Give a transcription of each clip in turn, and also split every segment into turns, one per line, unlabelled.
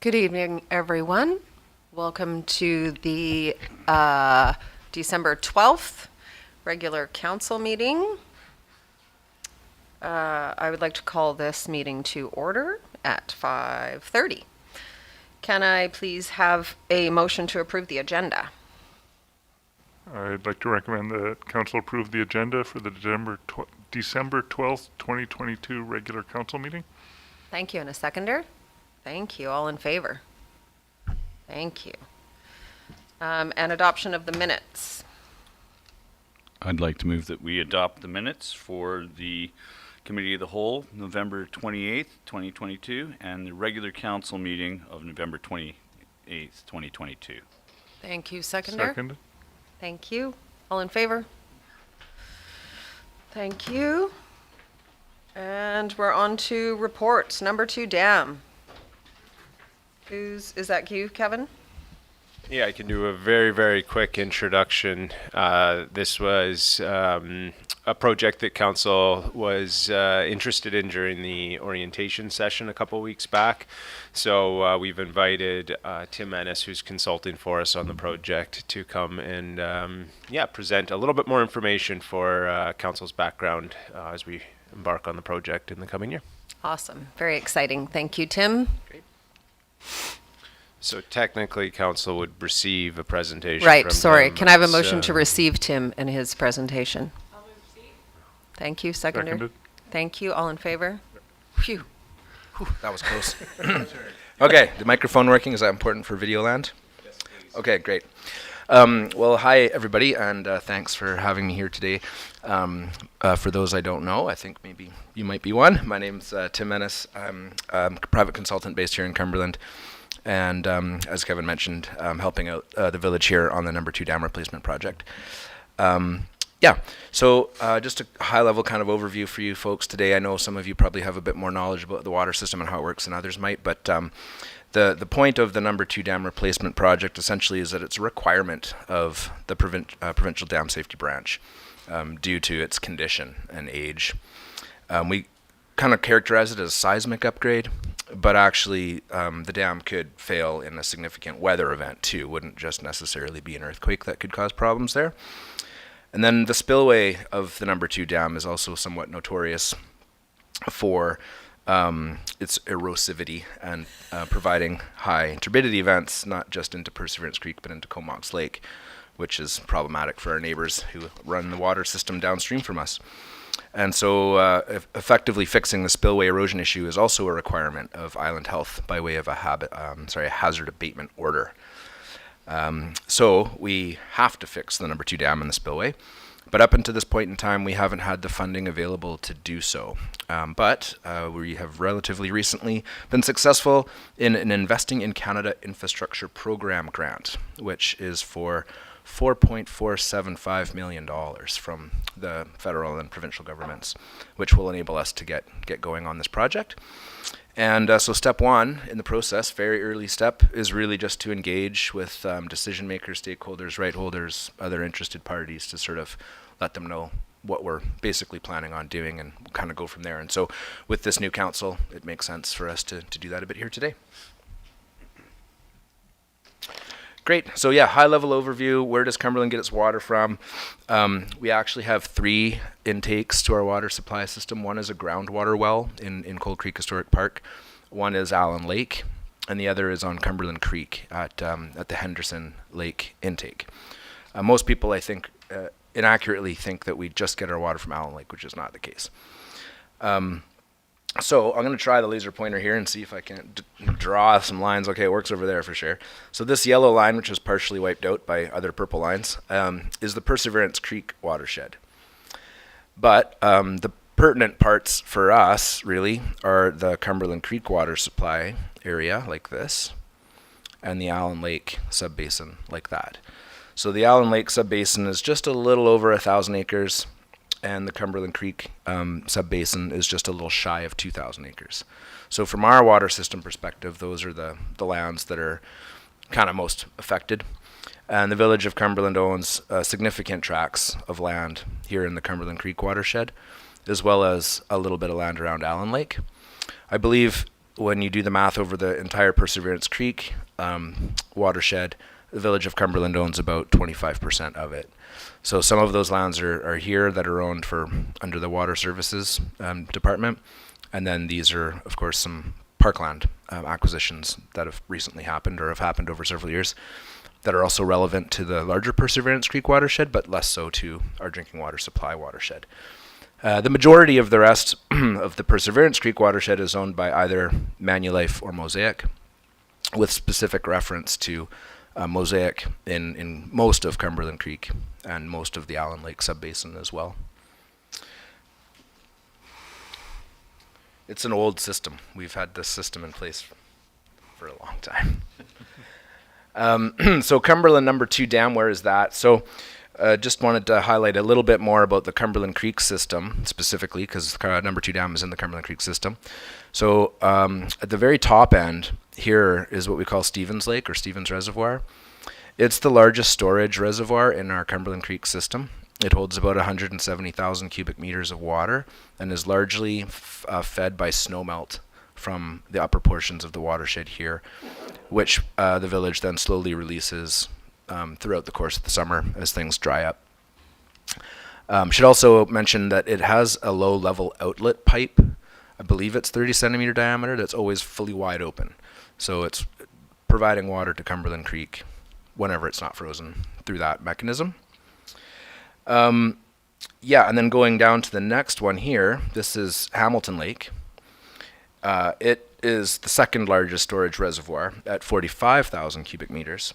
Good evening, everyone. Welcome to the December 12th regular council meeting. I would like to call this meeting to order at 5:30. Can I please have a motion to approve the agenda?
I'd like to recommend that council approve the agenda for the December 12th, 2022 regular council meeting.
Thank you. And a seconder? Thank you. All in favor? Thank you. And adoption of the minutes.
I'd like to move that we adopt the minutes for the Committee of the Whole, November 28th, 2022, and the regular council meeting of November 28th, 2022.
Thank you. Seconder?
Second.
Thank you. All in favor? Thank you. And we're on to reports. Number 2, dam. Is that you, Kevin?
Yeah, I can do a very, very quick introduction. This was a project that council was interested in during the orientation session a couple weeks back. So we've invited Tim Ennis, who's consulting for us on the project, to come and present a little bit more information for council's background as we embark on the project in the coming year.
Awesome. Very exciting. Thank you, Tim.
Great. So technically, council would receive a presentation.
Right,
from
sorry.
him.
Can I have a motion to receive Tim and his presentation?
I'll move C.
Thank you, seconder.
Seconded.
Thank you. All in favor? Phew.
That was close. Okay, the microphone working, is that important for Videoland? Yes, please. Okay, great. Well, hi everybody, and thanks for having me here today. For those I don't know, I think maybe you might be one. My name's Tim Ennis. I'm a private consultant based here in Cumberland, and as Kevin mentioned, I'm helping out the village here on the number 2 dam replacement project. So just a high-level kind of overview for you folks today. I know some of you probably have a bit more knowledge about the water system and how it works than others might, but the point of the number 2 dam replacement project essentially is that it's a requirement of the provincial dam safety branch due to its condition and age. We kind of characterize it as a seismic upgrade, but actually the dam could fail in a significant weather event too. Wouldn't just necessarily be an earthquake that could cause problems there. And then the spillway of the number 2 dam is also somewhat notorious for its erosivity and providing high turbidity events, not just into Perseverance Creek, but into Comox Lake, which is problematic for our neighbors who run the water system downstream from us. And so effectively fixing the spillway erosion issue is also a requirement of Island Health by way of a hazard abatement order. So we have to fix the number 2 dam and the spillway, but up until this point in time, we haven't had the funding available to do so. But we have relatively recently been successful in an Investing in Canada Infrastructure Program grant, which is for $4.475 million from the federal and provincial governments, which will enable us to get going on this project. And so step 1 in the process, very early step, is really just to engage with decision makers, stakeholders, right holders, other interested parties to sort of let them know what we're basically planning on doing and kind of go from there. And so with this new council, it makes sense for us to do that a bit here today. Great. So yeah, high-level overview. Where does Cumberland get its water from? We actually have 3 intakes to our water supply system. One is a groundwater well in Cold Creek Historic Park. One is Allen Lake, and the other is on Cumberland Creek at the Henderson Lake intake. Most people, I think, inaccurately think that we just get our water from Allen Lake, which is not the case. So I'm going to try the laser pointer here and see if I can draw some lines. Okay, it works over there for sure. So this yellow line, which is partially wiped out by other purple lines, is the Perseverance Creek watershed. But the pertinent parts for us, really, are the Cumberland Creek water supply area, like this, and the Allen Lake subbasin, like that. So the Allen Lake subbasin is just a little over 1,000 acres, and the Cumberland Creek subbasin is just a little shy of 2,000 acres. So from our water system perspective, those are the lands that are kind of most affected. And the village of Cumberland owns significant tracts of land here in the Cumberland Creek watershed, as well as a little bit of land around Allen Lake. I believe when you do the math over the entire Perseverance Creek watershed, the Village of Cumberland owns about 25% of it. So some of those lands are here that are owned for under the Water Services Department, and then these are, of course, some parkland acquisitions that have recently happened or have happened over several years that are also relevant to the larger Perseverance Creek watershed, but less so to our drinking water supply watershed. The majority of the rest of the Perseverance Creek watershed is owned by either Manulife or Mosaic, with specific reference to Mosaic in most of Cumberland Creek and most of the Allen Lake subbasin as well. It's an old system. We've had this system in place for a long time. So Cumberland number 2 dam, where is that? So just wanted to highlight a little bit more about the Cumberland Creek system specifically, because number 2 dam is in the Cumberland Creek system. So at the very top end here is what we call Stevens Lake or Stevens Reservoir. It's the largest storage reservoir in our Cumberland Creek system. It holds about 170,000 cubic meters of water and is largely fed by snowmelt from the upper portions of the watershed here, which the village then slowly releases throughout the course of the summer as things dry up. Should also mention that it has a low-level outlet pipe. I believe it's 30 centimeter diameter that's always fully wide open. So it's providing water to Cumberland Creek whenever it's not frozen through that mechanism. Yeah, and then going down to the next one here, this is Hamilton Lake. It is the second largest storage reservoir at 45,000 cubic meters,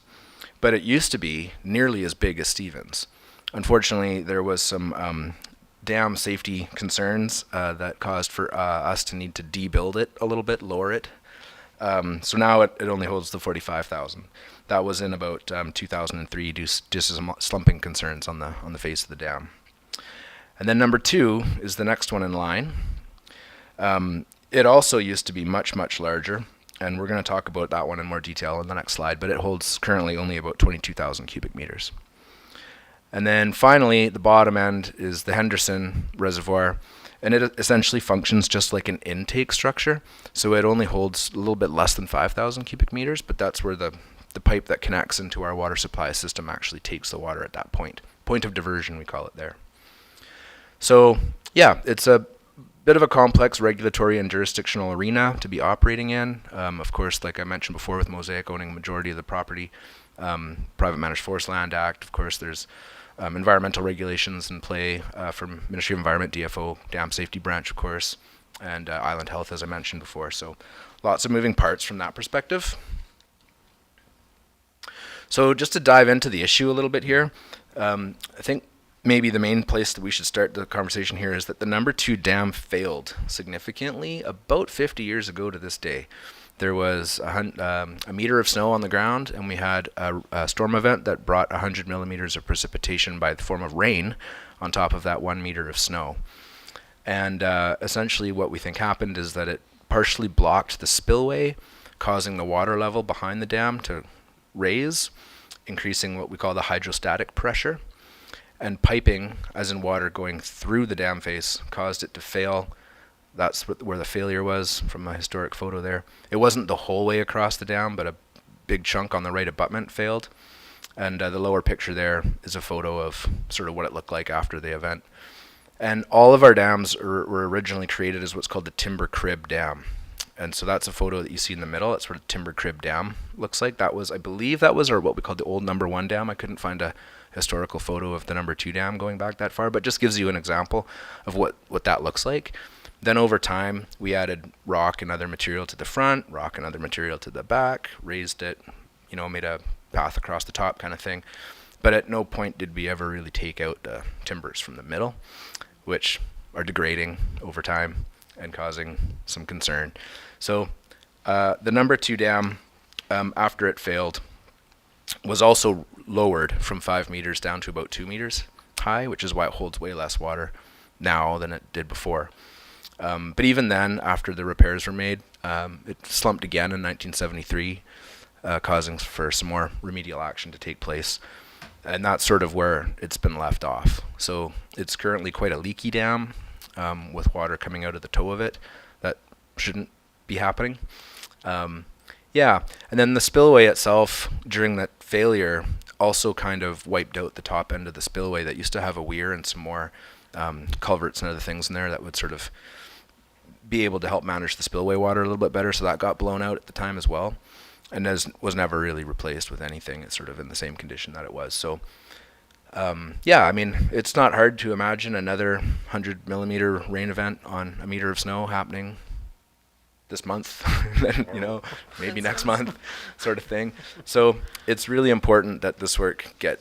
but it used to be nearly as big as Stevens. Unfortunately, there was some dam safety concerns that caused for us to need to debuild it a little bit, lower it. So now it only holds the 45,000. That was in about 2003 due to some slumping concerns on the face of the dam. And then number 2 is the next one in line. It also used to be much, much larger, and we're going to talk about that one in more detail in the next slide, but it holds currently only about 22,000 cubic meters. And then finally, the bottom end is the Henderson Reservoir, and it essentially functions just like an intake structure. So it only holds a little bit less than 5,000 cubic meters, but that's where the pipe that connects into our water supply system actually takes the water at that point. Point of diversion, we call it there. So yeah, it's a bit of a complex regulatory and jurisdictional arena to be operating in. Of course, like I mentioned before, with Mosaic owning a majority of the property, Private Managed Forest Land Act, of course, there's environmental regulations in play from Ministry of Environment, DFO, Dam Safety Branch, of course, and Island Health, as I mentioned before. So lots of moving parts from that perspective. So just to dive into the issue a little bit here, I think maybe the main place that we should start the conversation here is that the number 2 dam failed significantly about 50 years ago to this day. There was a meter of snow on the ground, and we had a storm event that brought 100 millimeters of precipitation by the form of rain on top of that 1 meter of snow. And essentially what we think happened is that it partially blocked the spillway, causing the water level behind the dam to raise, increasing what we call the hydrostatic pressure. And piping, as in water going through the dam face, caused it to fail. That's where the failure was from a historic photo there. It wasn't the whole way across the dam, but a big chunk on the right abutment failed. And the lower picture there is a photo of sort of what it looked like after the event. And all of our dams were originally created as what's called the Timber Crib Dam. And so that's a photo that you see in the middle. That's what a Timber Crib Dam looks like. That was, I believe that was, or what we called the old number 1 dam. I couldn't find a historical photo of the number 2 dam going back that far, but just gives you an example of what that looks like. Then over time, we added rock and other material to the front, rock and other material to the back, raised it, made a path across the top kind of thing. But at no point did we ever really take out the timbers from the middle, which are degrading over time and causing some concern. So the number 2 dam, after it failed, was also lowered from 5 meters down to about 2 meters high, which is why it holds way less water now than it did before. But even then, after the repairs were made, it slumped again in 1973, causing for some more remedial action to take place. And that's sort of where it's been left off. So it's currently quite a leaky dam with water coming out of the toe of it that shouldn't be happening. Yeah, and then the spillway itself during that failure also kind of wiped out the top end of the spillway that used to have a weir and some more culverts and other things in there that would sort of be able to help manage the spillway water a little bit better. So that got blown out at the time as well, and was never really replaced with anything. It's sort of in the same condition that it was. So yeah, I mean, it's not hard to imagine another 100 millimeter rain event on a meter of snow happening this month, and then, maybe next month, sort of thing. So it's really important that this work get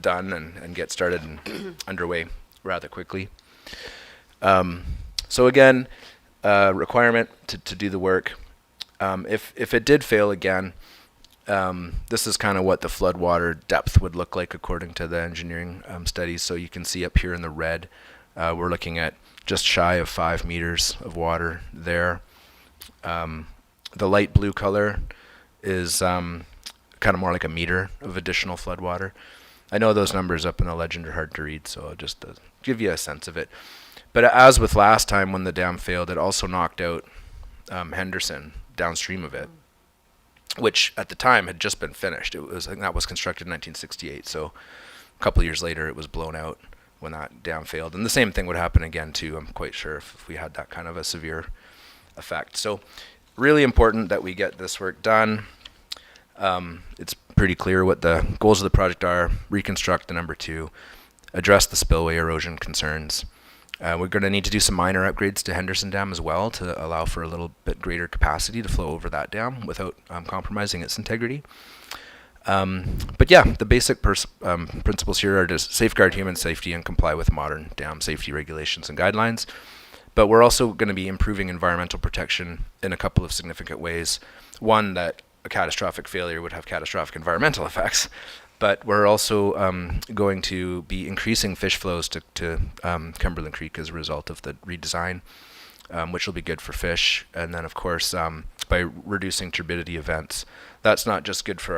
done and get started and underway rather quickly. So again, requirement to do the work. If it did fail again, this is kind of what the floodwater depth would look like according to the engineering studies. So you can see up here in the red, we're looking at just shy of 5 meters of water there. The light blue color is kind of more like a meter of additional floodwater. I know those numbers up in the legend are hard to read, so just to give you a sense of it. But as with last time when the dam failed, it also knocked out Henderson downstream of it, which at the time had just been finished. I think that was constructed in 1968, so a couple of years later it was blown out when that dam failed. And the same thing would happen again too, I'm quite sure, if we had that kind of a severe effect. So really important that we get this work done. It's pretty clear what the goals of the project are: reconstruct the number 2, address the spillway erosion concerns. We're going to need to do some minor upgrades to Henderson Dam as well to allow for a little bit greater capacity to flow over that dam without compromising its integrity. But yeah, the basic principles here are to safeguard human safety and comply with modern dam safety regulations and guidelines. But we're also going to be improving environmental protection in a couple of significant ways. One, that a catastrophic failure would have catastrophic environmental effects. But we're also going to be increasing fish flows to Cumberland Creek as a result of the redesign, which will be good for fish. And then, of course, by reducing turbidity events, that's not just good for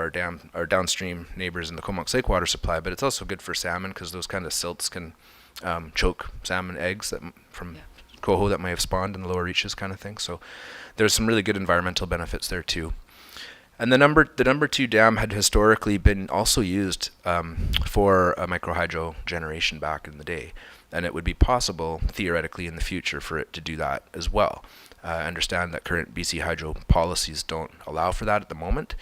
our downstream neighbors in the Comox Lake water supply, but it's also good for salmon, because those kind of silts can choke salmon eggs from coho that may have spawned in the lower reaches, kind of thing. So there's some really good environmental benefits there too. And the number 2 dam had historically been also used for a microhydro generation back in the day, and it would be possible theoretically in the future for it to do that as well. I understand that current BC hydro policies don't allow for that at the moment,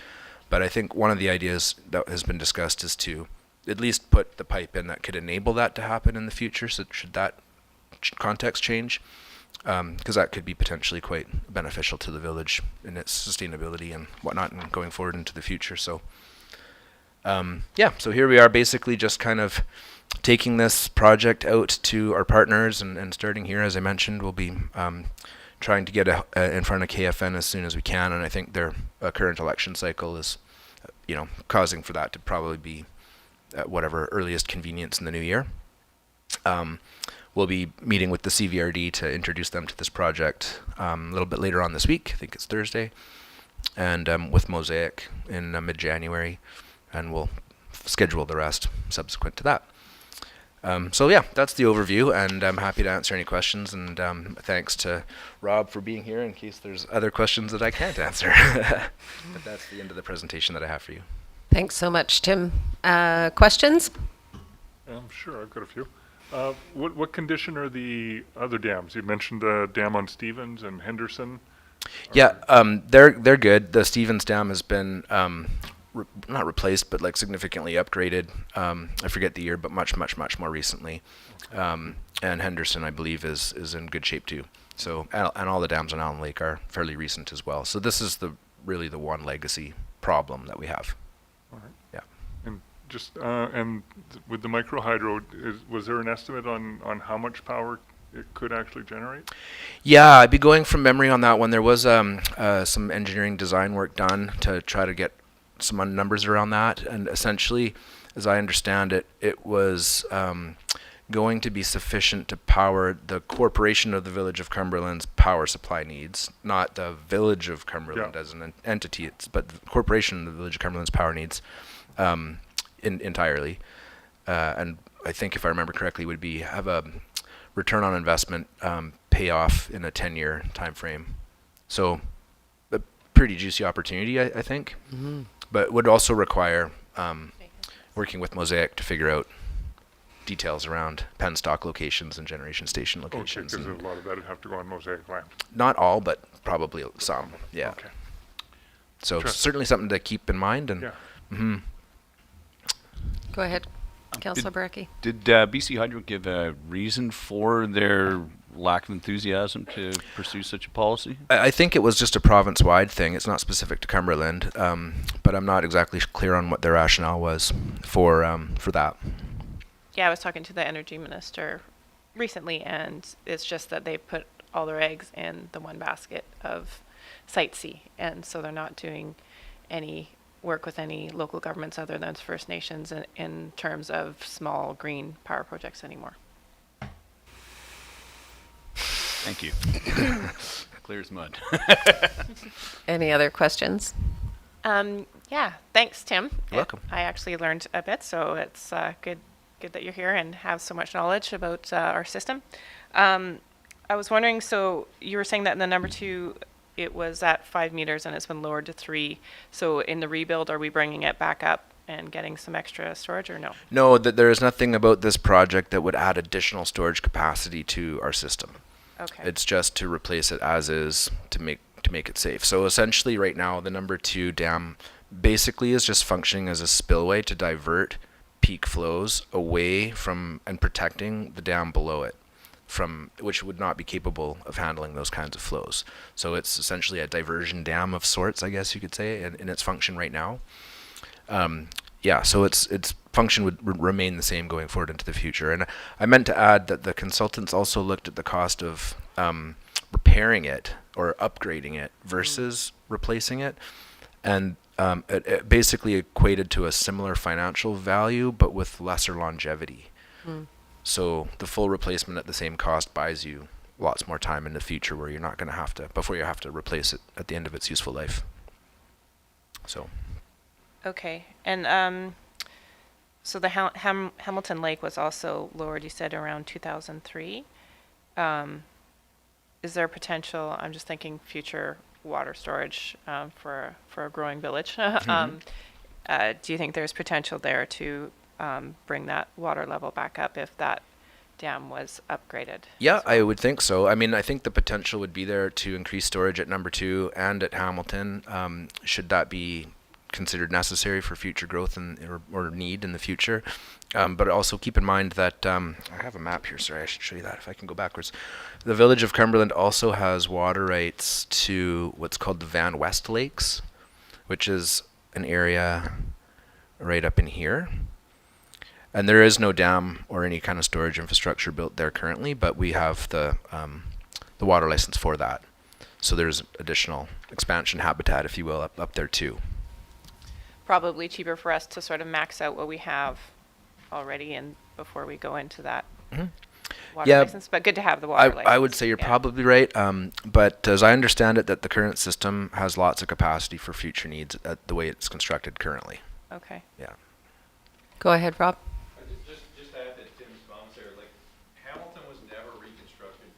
but I think one of the ideas that has been discussed is to at least put the pipe in that could enable that to happen in the future. So should that context change, because that could be potentially quite beneficial to the village in its sustainability and whatnot, and going forward into the future. So yeah, so here we are, basically just kind of taking this project out to our partners, and starting here, as I mentioned, we'll be trying to get in front of KFN as soon as we can. And I think their current election cycle is causing for that to probably be at whatever earliest convenience in the new year. We'll be meeting with the CVRD to introduce them to this project a little bit later on this week. I think it's Thursday. And with Mosaic in mid-January. And we'll schedule the rest subsequent to that. So yeah, that's the overview, and I'm happy to answer any questions. And thanks to Rob for being here in case there's other questions that I can't answer. But that's the end of the presentation that I have for you.
Thanks so much, Tim. Questions?
Sure, I've got a few. What condition are the other dams? You mentioned the dam on Stevens and Henderson.
Yeah, they're good. The Stevens Dam has been not replaced, but like significantly upgraded. I forget the year, but much more recently. And Henderson, I believe, is in good shape too. So and all the dams on Allen Lake are fairly recent as well. So this is really the one legacy problem that we have.
All right.
Yeah.
And just with the micro hydro, was there an estimate on how much power it could actually generate?
Yeah, I'd be going from memory on that one. There was some engineering design work done to try to get some numbers around that, and essentially, as I understand it, it was going to be sufficient to power the corporation of the Village of Cumberland's power supply needs, not the Village of Cumberland as an entity, but the corporation of the Village of Cumberland's power needs entirely. And I think, if I remember correctly, would have a return on investment payoff in a 10-year time frame. So pretty juicy opportunity, I think. But would also require working with Mosaic to figure out details around penstock locations and generation station
Okay,
locations.
because a
and
lot of that would have to go on Mosaic land.
not all, but probably some. Yeah.
Okay.
So
Sure.
certainly something to keep in mind. And
Yeah.
Go ahead, Councillor Berkey.
Did BC Hydro give a reason for their lack of enthusiasm to pursue such a policy?
I think it was just a province-wide thing. It's not specific to Cumberland, but I'm not exactly clear on what their rationale was for that.
Yeah, I was talking to the energy minister recently, and it's just that they put all their eggs in the one basket of Site C, and so they're not doing any work with any local governments other than First Nations in terms of small green power projects anymore.
Thank you. Clear as mud.
Any other questions?
Yeah, thanks, Tim.
You're welcome.
I actually learned a bit, so it's good that you're here and have so much knowledge about our system. I was wondering, so you were saying that in the number 2, it was at 5 meters and it's been lowered to 3. So in the rebuild, are we bringing it back up and getting some extra storage, or no?
No, that there is nothing about this project that would add additional storage capacity to our system.
Okay.
It's just to replace it as is to make it safe. So essentially, right now, the number 2 dam basically is just functioning as a spillway to divert peak flows away from and protecting the dam below it, from which would not be capable of handling those kinds of flows. So it's essentially a diversion dam of sorts, I guess you could say, in its function right now. Yeah, so its function would remain the same going forward into the future. And I meant to add that the consultants also looked at the cost of repairing it or upgrading it versus replacing it, and it basically equated to a similar financial value but with lesser longevity. So the full replacement at the same cost buys you lots more time in the future where you're not going to have to, before you have to replace it at the end of its useful life. So.
Okay, and so the Hamilton Lake was also lowered, you said, around 2003. Is there potential, I'm just thinking future water storage for a growing village. Do you think there's potential there to bring that water level back up if that dam was upgraded?
Yeah, I would think so. I mean, I think the potential would be there to increase storage at number 2 and at Hamilton, should that be considered necessary for future growth or need in the future. But also keep in mind that I have a map here. Sorry, I should show you that if I can go backwards. The village of Cumberland also has water rights to what's called the Van West Lakes, which is an area right up in here. And there is no dam or any kind of storage infrastructure built there currently, but we have the water license for that. So there's additional expansion habitat, if you will, up there too.
Probably cheaper for us to sort of max out what we have already and before we go into that water
Yeah,
license, but good to have the water license.
I would say you're probably right. But as I understand it, that the current system has lots of capacity for future needs the way it's constructed currently.
Okay.
Yeah.
Go ahead, Rob.
Just to add to Tim's comments there, like, Hamilton was never reconstructed.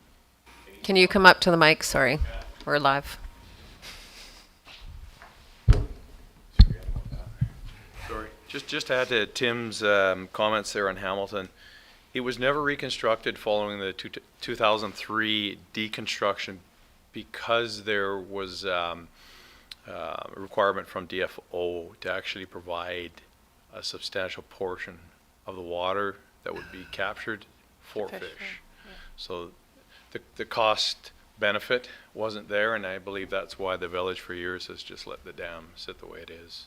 Can you come up to the mic? Sorry, we're live.
Sorry. Just to add to Tim's comments there on Hamilton, it was never reconstructed following the 2003 deconstruction because there was a requirement from DFO to actually provide a substantial portion of the water that would be captured for
Fish,
fish. So the cost benefit wasn't there, and I believe that's why the village for years has just let the dam sit the way it is.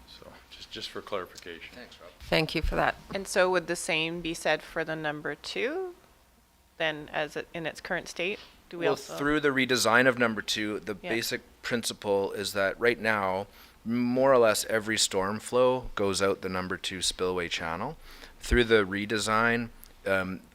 So just for clarification.
Thanks, Rob.
Thank you for that.
And so would the same be said for the number 2 then as it in its current state? Do we
Well,
also
through the redesign of number 2, the
Yeah.
basic principle is that right now, more or less every storm flow goes out the number 2 spillway channel. Through the redesign,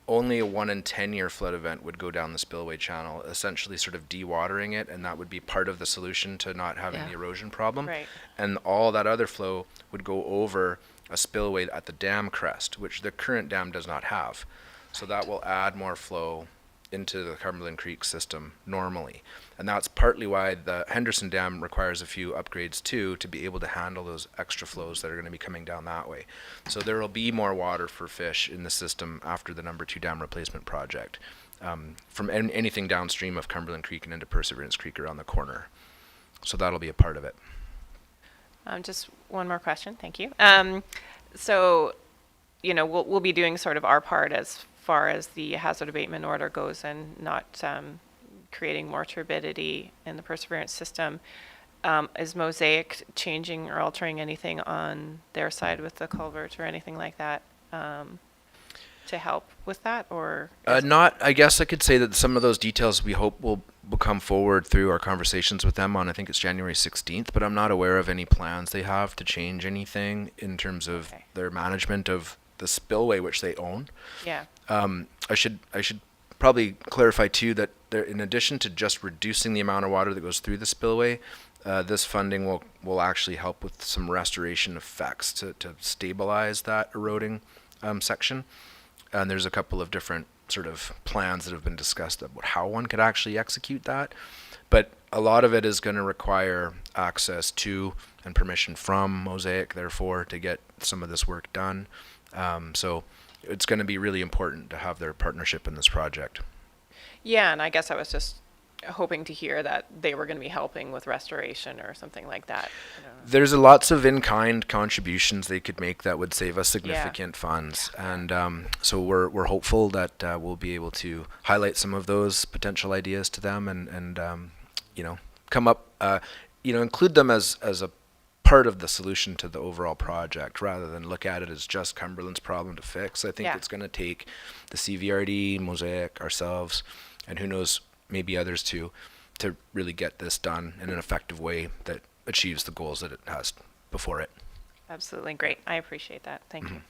only a 1 in 10 year flood event would go down the spillway channel, essentially sort of dewatering it, and that would be part of the solution to not having
Yeah.
the erosion problem.
Right.
And all that other flow would go over a spillway at the dam crest, which the current dam does not have. So that will add more flow into the Cumberland Creek system normally. And that's partly why the Henderson Dam requires a few upgrades too, to be able to handle those extra flows that are going to be coming down that way. So there will be more water for fish in the system after the number 2 dam replacement project, from anything downstream of Cumberland Creek and into Perseverance Creek around the corner. So that'll be a part of it.
Just one more question, thank you. So, you know, we'll be doing sort of our part as far as the hazard abatement order goes, and not creating more turbidity in the Perseverance system. Is Mosaic changing or altering anything on their side with the culvert or anything like that to help with that, or?
I guess I could say that some of those details we hope will come forward through our conversations with them on, I think it's January 16th, but I'm not aware of any plans they have to change anything in terms of their management of the spillway, which they own.
Yeah.
I should probably clarify too that there, in addition to just reducing the amount of water that goes through the spillway, this funding will actually help with some restoration effects to stabilize that eroding section. And there's a couple of different sort of plans that have been discussed about how one could actually execute that. But a lot of it is going to require access to and permission from Mosaic, therefore, to get some of this work done. So it's going to be really important to have their partnership in this project.
Yeah, and I guess I was just hoping to hear that they were going to be helping with restoration or something like that. I don't know.
There's lots of in-kind contributions they could make that would save us significant funds, and so we're hopeful that we'll be able to highlight some of those potential ideas to them, and you know, come up, you know, include them as a part of the solution to the overall project, rather than look at it as just Cumberland's problem to fix. I think it's going to take the CVRD, Mosaic, ourselves, and who knows, maybe others too, to really get this done in an effective way that achieves the goals that it has before it.
Absolutely great. I appreciate that. Thank you.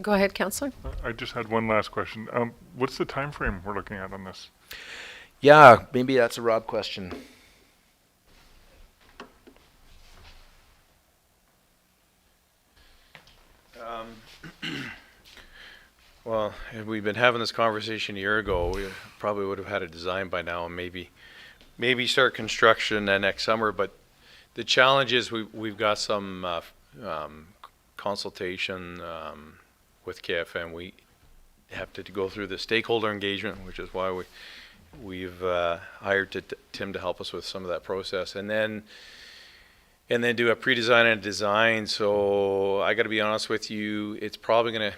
Go ahead, Councillor.
I just had one last question. What's the time frame we're looking at on this?
Yeah, maybe that's a Rob question.
Well, if we'd been having this conversation a year ago, we probably would have had a design by now and maybe start construction next summer. But the challenge is we've got some consultation with KFM. We have to go through the stakeholder engagement, which is why we've hired Tim to help us with some of that process, and then do a pre-design and a design. So I got to be honest with you, it's probably going to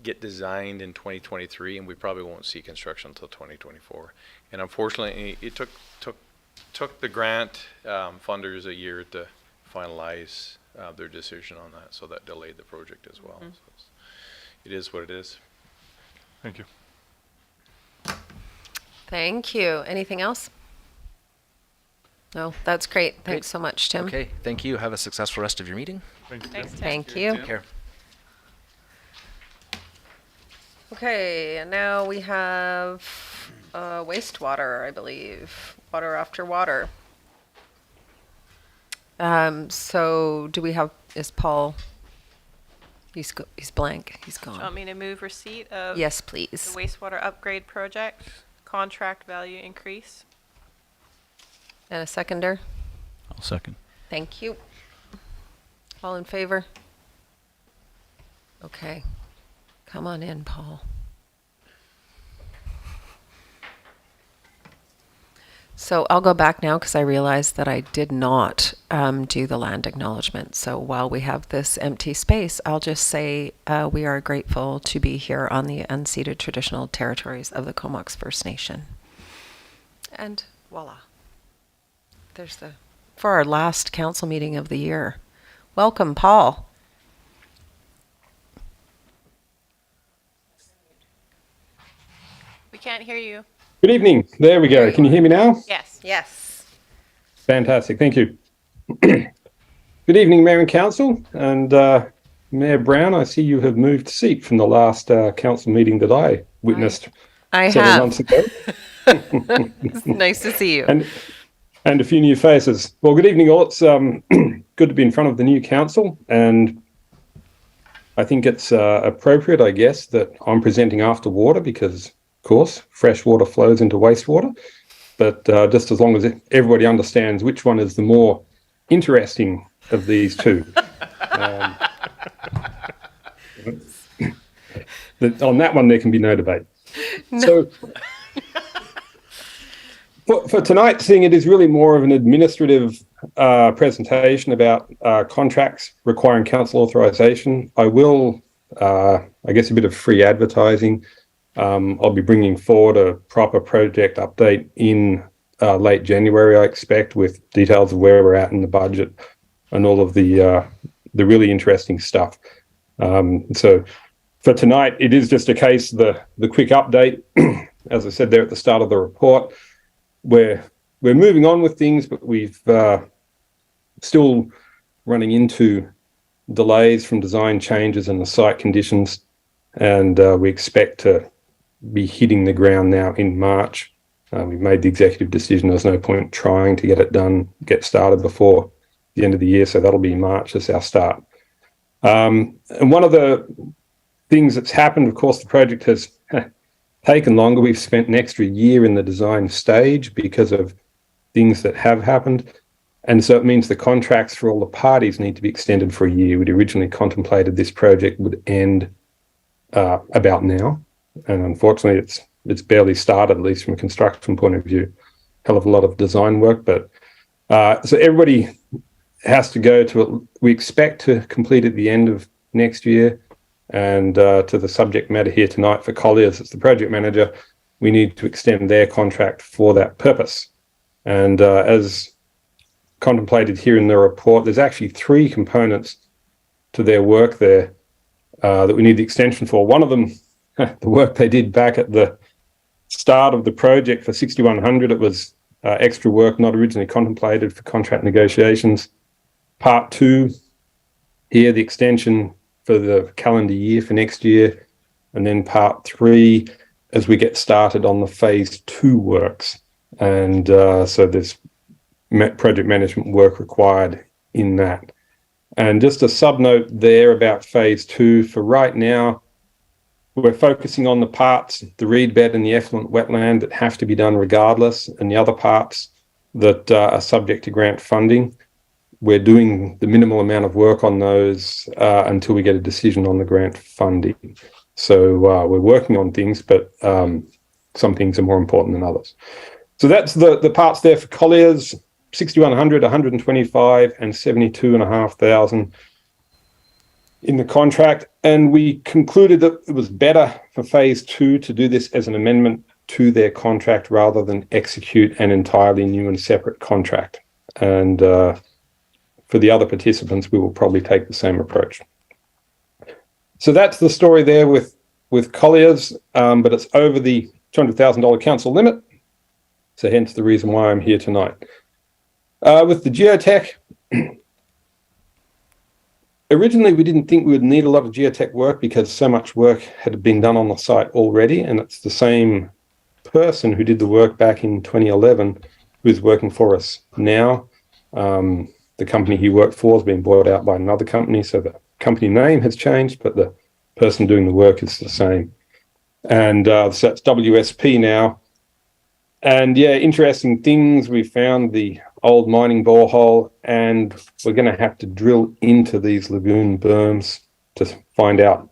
get designed in 2023, and we probably won't see construction until 2024. And unfortunately, it took the grant funders a year to finalize their decision on that, so that delayed the project as well. So it is what it is.
Thank you.
Thank you. Anything else? No, that's great. Thanks so much, Tim.
Okay, thank you. Have a successful rest of your meeting.
Thank you.
Thanks, Tim.
Thank you.
Take care.
Okay, and now we have wastewater, I believe. Water after water. So do we have, is Paul, he's blank, he's
Do you
gone.
want me to move receipt of
Yes,
the
please.
wastewater upgrade project, contract value increase?
And a seconder?
I'll second.
Thank you. All in favor? Okay. Come on in, Paul. So I'll go back now because I realized that I did not do the land acknowledgement. So while we have this empty space, I'll just say we are grateful to be here on the unceded traditional territories of the Comox First Nation. And voila. There's for our last council meeting of the year. Welcome, Paul.
We can't hear you.
Good evening. There we go. Can you hear me now?
Yes.
Yes.
Fantastic. Thank you. Good evening, Mayor and Council. And Mayor Brown, I see you have moved seat from the last council meeting that I witnessed
I
several
have.
months ago.
It's nice to see you.
And a few new faces. Well, good evening all. It's good to be in front of the new council, and I think it's appropriate, I guess, that I'm presenting after water because course. Fresh water flows into wastewater. But just as long as everybody understands which one is the more interesting of these two. On that one, there can be no debate. So for tonight, seeing it is really more of an administrative presentation about contracts requiring council authorization. I will, I guess, a bit of free advertising. I'll be bringing forward a proper project update in late January, I expect, with details of where we're at in the budget and all of the really interesting stuff. So for tonight, it is just a case of the quick update. As I said there at the start of the report, we're moving on with things, but we've still running into delays from design changes and the site conditions, and we expect to be hitting the ground now in March. We've made the executive decision. There's no point trying to get it done, get started before the end of the year. So that'll be March as our start. And one of the things that's happened, of course, the project has taken longer. We've spent an extra year in the design stage because of things that have happened. And so it means the contracts for all the parties need to be extended for a year. We'd originally contemplated this project would end about now. And unfortunately, it's barely started, at least from a construction point of view. Hell of a lot of design work, but so everybody has to go to. We expect to complete at the end of next year. And to the subject matter here tonight for Colliers, as the project manager, we need to extend their contract for that purpose. And as contemplated here in the report, there's actually 3 components to their work there that we need the extension for. One of them, the work they did back at the start of the project for 6100, it was extra work not originally contemplated for contract negotiations. Part 2, here the extension for the calendar year for next year. And then part 3, as we get started on the phase 2 works. And so there's project management work required in that. And just a sub-note there about phase 2, for right now, we're focusing on the parts, the reed bed and the effluent wetland, that have to be done regardless, and the other parts that are subject to grant funding. We're doing the minimal amount of work on those until we get a decision on the grant funding. So we're working on things, but some things are more important than others. So that's the parts there for Colliers: 6,100, 125, and 72,500 in the contract. And we concluded that it was better for phase 2 to do this as an amendment to their contract rather than execute an entirely new and separate contract. And for the other participants, we will probably take the same approach. So that's the story there with Colliers, but it's over the $200,000 council limit. So hence the reason why I'm here tonight. With the geotech, originally we didn't think we would need a lot of geotech work because so much work had been done on the site already, and it's the same person who did the work back in 2011 who's working for us now. The company he worked for has been bought out by another company, so the company name has changed, but the person doing the work is the same. And so it's WSP now. And yeah, interesting things. We found the old mining borehole, and we're going to have to drill into these lagoon berms to find out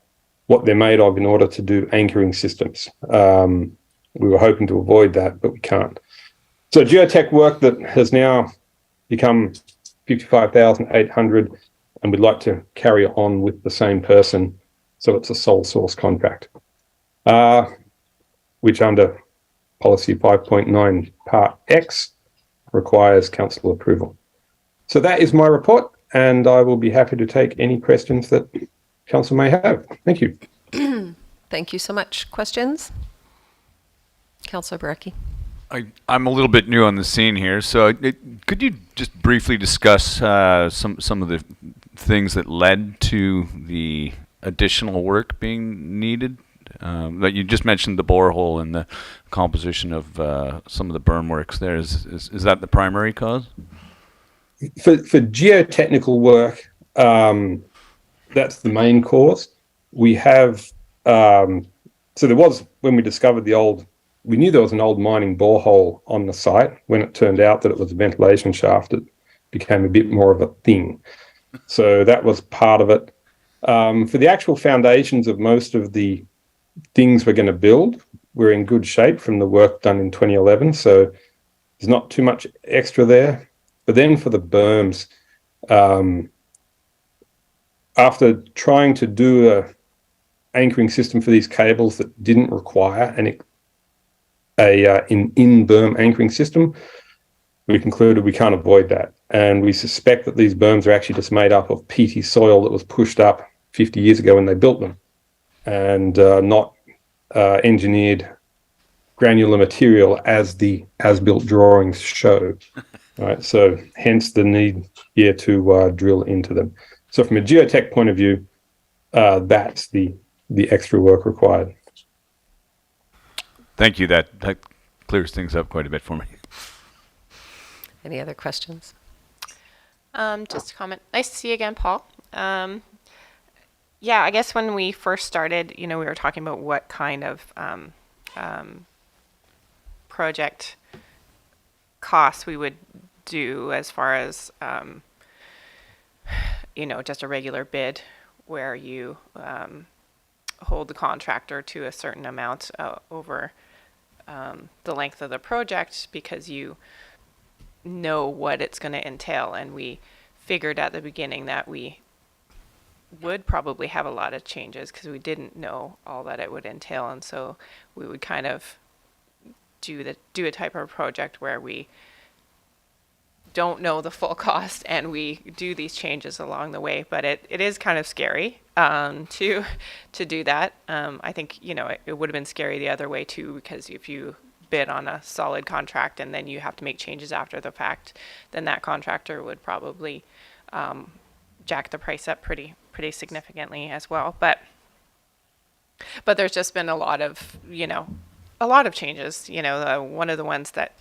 what they're made of in order to do anchoring systems. We were hoping to avoid that, but we can't. So geotech work that has now become 55,800, and we'd like to carry on with the same person. So it's a sole source contract, which under policy 5.9 part X requires council approval. So that is my report, and I will be happy to take any questions that council may have. Thank you.
Thank you so much. Questions? Councillor Barecki.
I'm a little bit new on the scene here, so could you just briefly discuss some of the things that led to the additional work being needed? That you just mentioned the borehole and the composition of some of the berm works there. Is that the primary cause?
For geotechnical work, that's the main cause. We have So there was, when we discovered we knew there was an old mining borehole on the site. When it turned out that it was a ventilation shaft, it became a bit more of a thing. So that was part of it. For the actual foundations of most of the things we're going to build, we're in good shape from the work done in 2011. So there's not too much extra there. But then for the berms, after trying to do a anchoring system for these cables that didn't require an in-berm anchoring system, we concluded we can't avoid that. And we suspect that these berms are actually just made up of peaty soil that was pushed up 50 years ago when they built them, and not engineered granular material as the as-built drawings show. Right, so hence the need here to drill into them. So from a geotech point of view, that's the extra work required.
Thank you. That clears things up quite a bit for me.
Any other questions?
Just a comment. Nice to see you again, Paul. Yeah, I guess when we first started, we were talking about what kind of project costs we would do as far as, just a regular bid where you hold the contractor to a certain amount over the length of the project, because you know what it's going to entail. And we figured at the beginning that we would probably have a lot of changes because we didn't know all that it would entail. And so we would kind of do a type of project where we don't know the full cost and we do these changes along the way. But it is kind of scary to do that. I think, it would have been scary the other way too, because if you bid on a solid contract and then you have to make changes after the fact, then that contractor would probably jack the price up pretty significantly as well. But there's just been a lot of changes. One of the ones that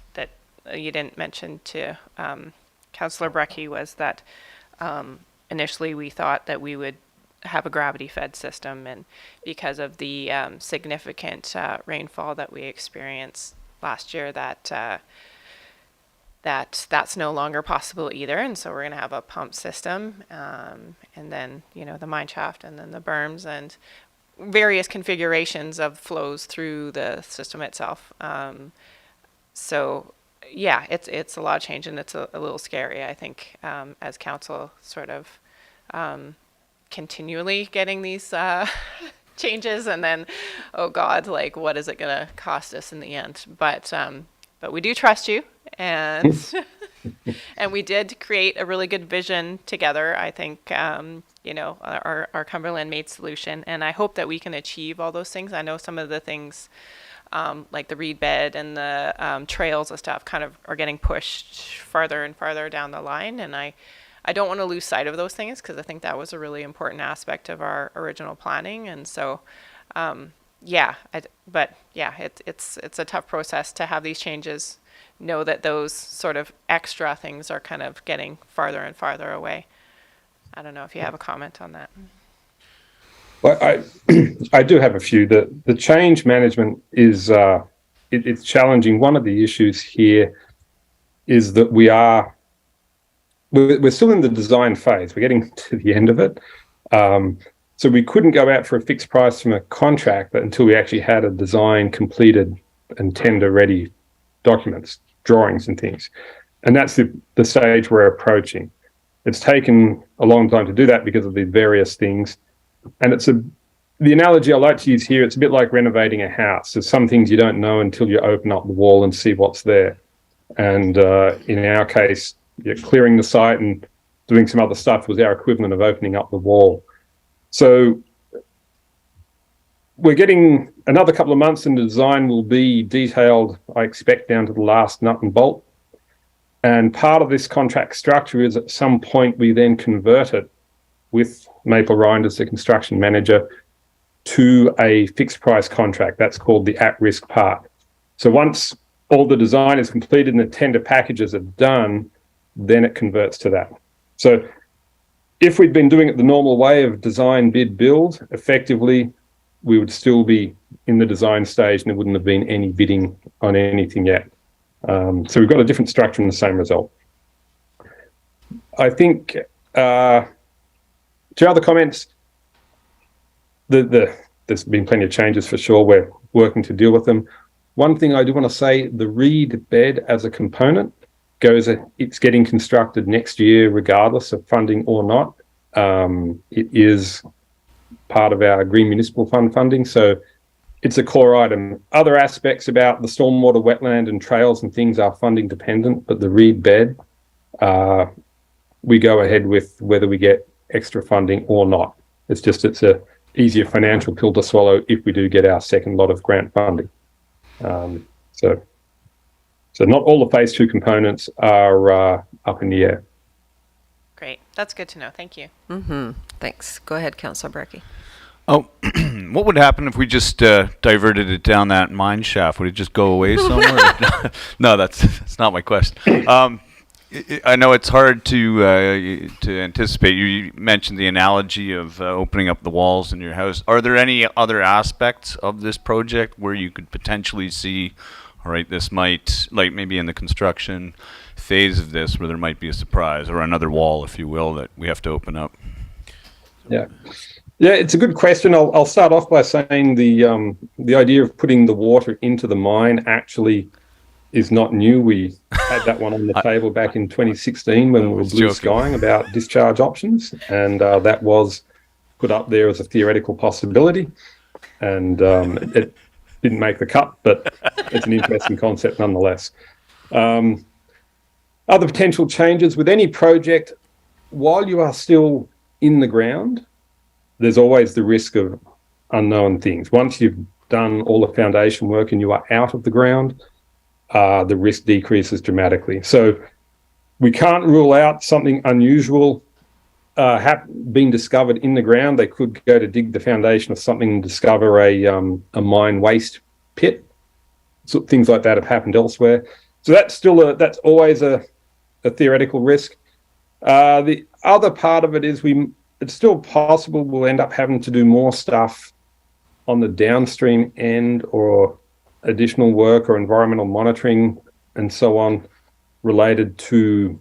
you didn't mention to Councillor Brecky was that initially we thought that we would have a gravity-fed system, and because of the significant rainfall that we experienced last year, that's no longer possible either. And so we're going to have a pump system, and then the mine shaft, and then the berms, and various configurations of flows through the system itself. So yeah, it's a lot of change, and it's a little scary, I think, as council sort of continually getting these changes, and then, oh God, like, what is it going to cost us in the end? But we do trust you, and and we did create a really good vision together. I think, our Cumberland Made solution, and I hope that we can achieve all those things. I know some of the things, like the reed bed and the trails and stuff, kind of are getting pushed farther and farther down the line, and I don't want to lose sight of those things, because I think that was a really important aspect of our original planning. And so, it's a tough process to have these changes. Know that those sort of extra things are kind of getting farther and farther away. I don't know if you have a comment on that.
Well, I do have a few. The change management is it's challenging. One of the issues here is that we're still in the design phase. We're getting to the end of it. So we couldn't go out for a fixed price from a contract until we actually had a design completed and tender ready documents, drawings and things. And that's the stage we're approaching. It's taken a long time to do that because of the various things. And the analogy I like to use here, it's a bit like renovating a house. There's some things you don't know until you open up the wall and see what's there. And in our case, clearing the site and doing some other stuff was our equivalent of opening up the wall. So we're getting another couple of months, and the design will be detailed, I expect, down to the last nut and bolt. And part of this contract structure is at some point we then convert it with Maple Rind as the construction manager to a fixed price contract. That's called the at-risk part. So once all the design is completed and the tender packages are done, then it converts to that. So if we'd been doing it the normal way of design, bid, build, effectively we would still be in the design stage and there wouldn't have been any bidding on anything yet. So we've got a different structure and the same result. I think, to other comments, there's been plenty of changes for sure. We're working to deal with them. One thing I do want to say, the reed bed as a component it's getting constructed next year regardless of funding or not. It is part of our Green Municipal Fund funding, so it's a core item. Other aspects about the stormwater, wetland and trails and things are funding dependent, but the reed bed, we go ahead with whether we get extra funding or not. It's a easier financial pill to swallow if we do get our second lot of grant funding. So not all the phase 2 components are up in the air.
Great. That's good to know. Thank you.
Thanks. Go ahead, Councillor Brecky.
Oh, what would happen if we just diverted it down that mine shaft? Would it just go away somewhere? No, that's not my question. I know it's hard to anticipate. You mentioned the analogy of opening up the walls in your house. Are there any other aspects of this project where you could potentially see, all right, this might, like maybe in the construction phase of this, where there might be a surprise or another wall, if you will, that we have to open up?
Yeah, it's a good question. I'll start off by saying the idea of putting the water into the mine actually is not new. We had that one on the table back in 2016 when we were blue skying about discharge options, and that was put up there as a theoretical possibility, and it didn't make the cut, but it's an interesting concept nonetheless. Other potential changes with any project, while you are still in the ground, there's always the risk of unknown things. Once you've done all the foundation work and you are out of the ground, the risk decreases dramatically. So we can't rule out something unusual being discovered in the ground. They could go to dig the foundation of something and discover a mine waste pit. So things like that have happened elsewhere. So that's always a theoretical risk. The other part of it is it's still possible we'll end up having to do more stuff on the downstream end, or additional work or environmental monitoring and so on, related to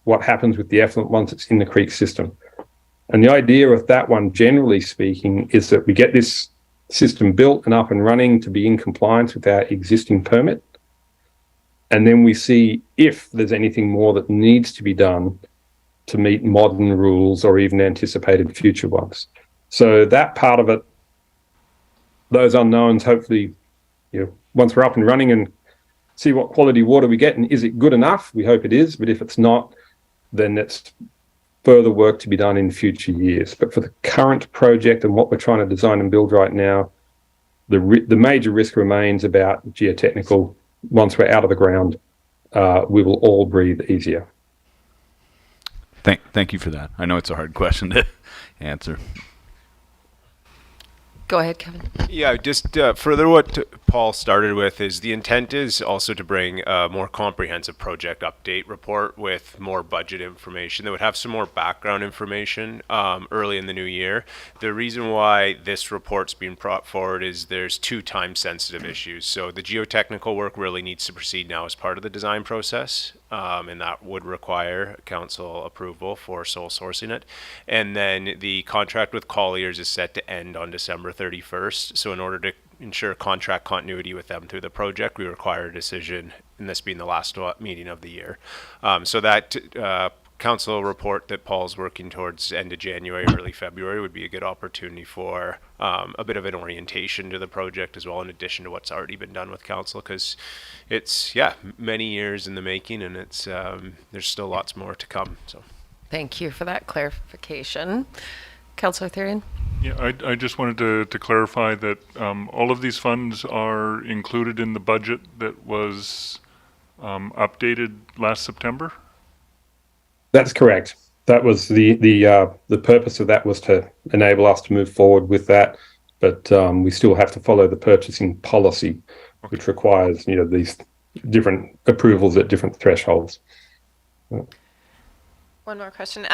what happens with the effluent once it's in the creek system. And the idea of that one, generally speaking, is that we get this system built and up and running to be in compliance with our existing permit. And then we see if there's anything more that needs to be done to meet modern rules or even anticipated future ones. So that part of it, those unknowns, hopefully, once we're up and running and see what quality water we get and is it good enough, we hope it is, but if it's not, then it's further work to be done in future years. But for the current project and what we're trying to design and build right now, the major risk remains about geotechnical. Once we're out of the ground, we will all breathe easier.
Thank you for that. I know it's a hard question to answer.
Go ahead, Kevin.
Yeah, just further what Paul started with is the intent is also to bring a more comprehensive project update report with more budget information that would have some more background information early in the new year. The reason why this report's being brought forward is there's 2 time-sensitive issues. So the geotechnical work really needs to proceed now as part of the design process, and that would require council approval for sole sourcing it. And then the contract with Colliers is set to end on December 31st. So in order to ensure contract continuity with them through the project, we require a decision, and this being the last meeting of the year. So that council report that Paul's working towards end of January, early February would be a good opportunity for a bit of an orientation to the project as well, in addition to what's already been done with council, because it's many years in the making, and it's there's still lots more to come. So
Thank you for that clarification. Councillor Therian?
Yeah, I just wanted to clarify that all of these funds are included in the budget that was updated last September.
That's correct. That was the purpose of that, was to enable us to move forward with that, but we still have to follow the purchasing policy, which requires these different approvals at different thresholds.
One more question.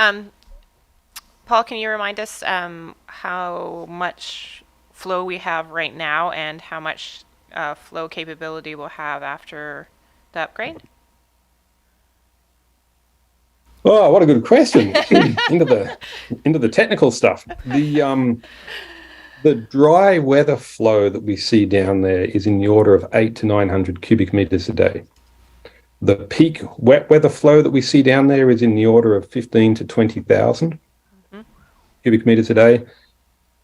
Paul, can you remind us how much flow we have right now and how much flow capability we'll have after the upgrade?
Oh, what a good question. into the technical stuff. The dry weather flow that we see down there is in the order of 800 to 900 cubic meters a day. The peak wet weather flow that we see down there is in the order of 15 to 20,000 cubic meters a day.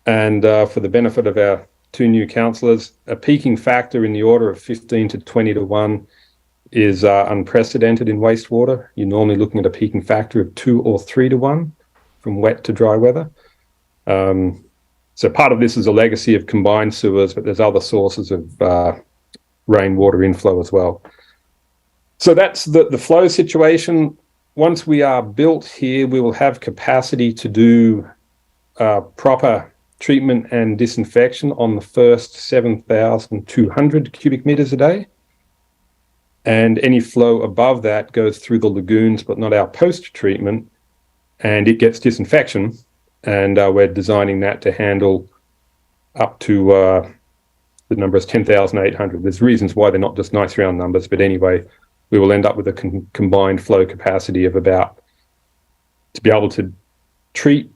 And for the benefit of our two new councillors, a peaking factor in the order of 15 to 20 to 1 is unprecedented in wastewater. You're normally looking at a peaking factor of 2 or 3 to 1 from wet to dry weather. So part of this is a legacy of combined sewers, but there's other sources of rainwater inflow as well. So that's the flow situation. Once we are built here, we will have capacity to do proper treatment and disinfection on the first 7,200 cubic meters a day. And any flow above that goes through the lagoons, but not our post-treatment, and it gets disinfection. And we're designing that to handle up to the number is 10,800. There's reasons why they're not just nice round numbers, but anyway, we will end up with a combined flow capacity of about, to be able to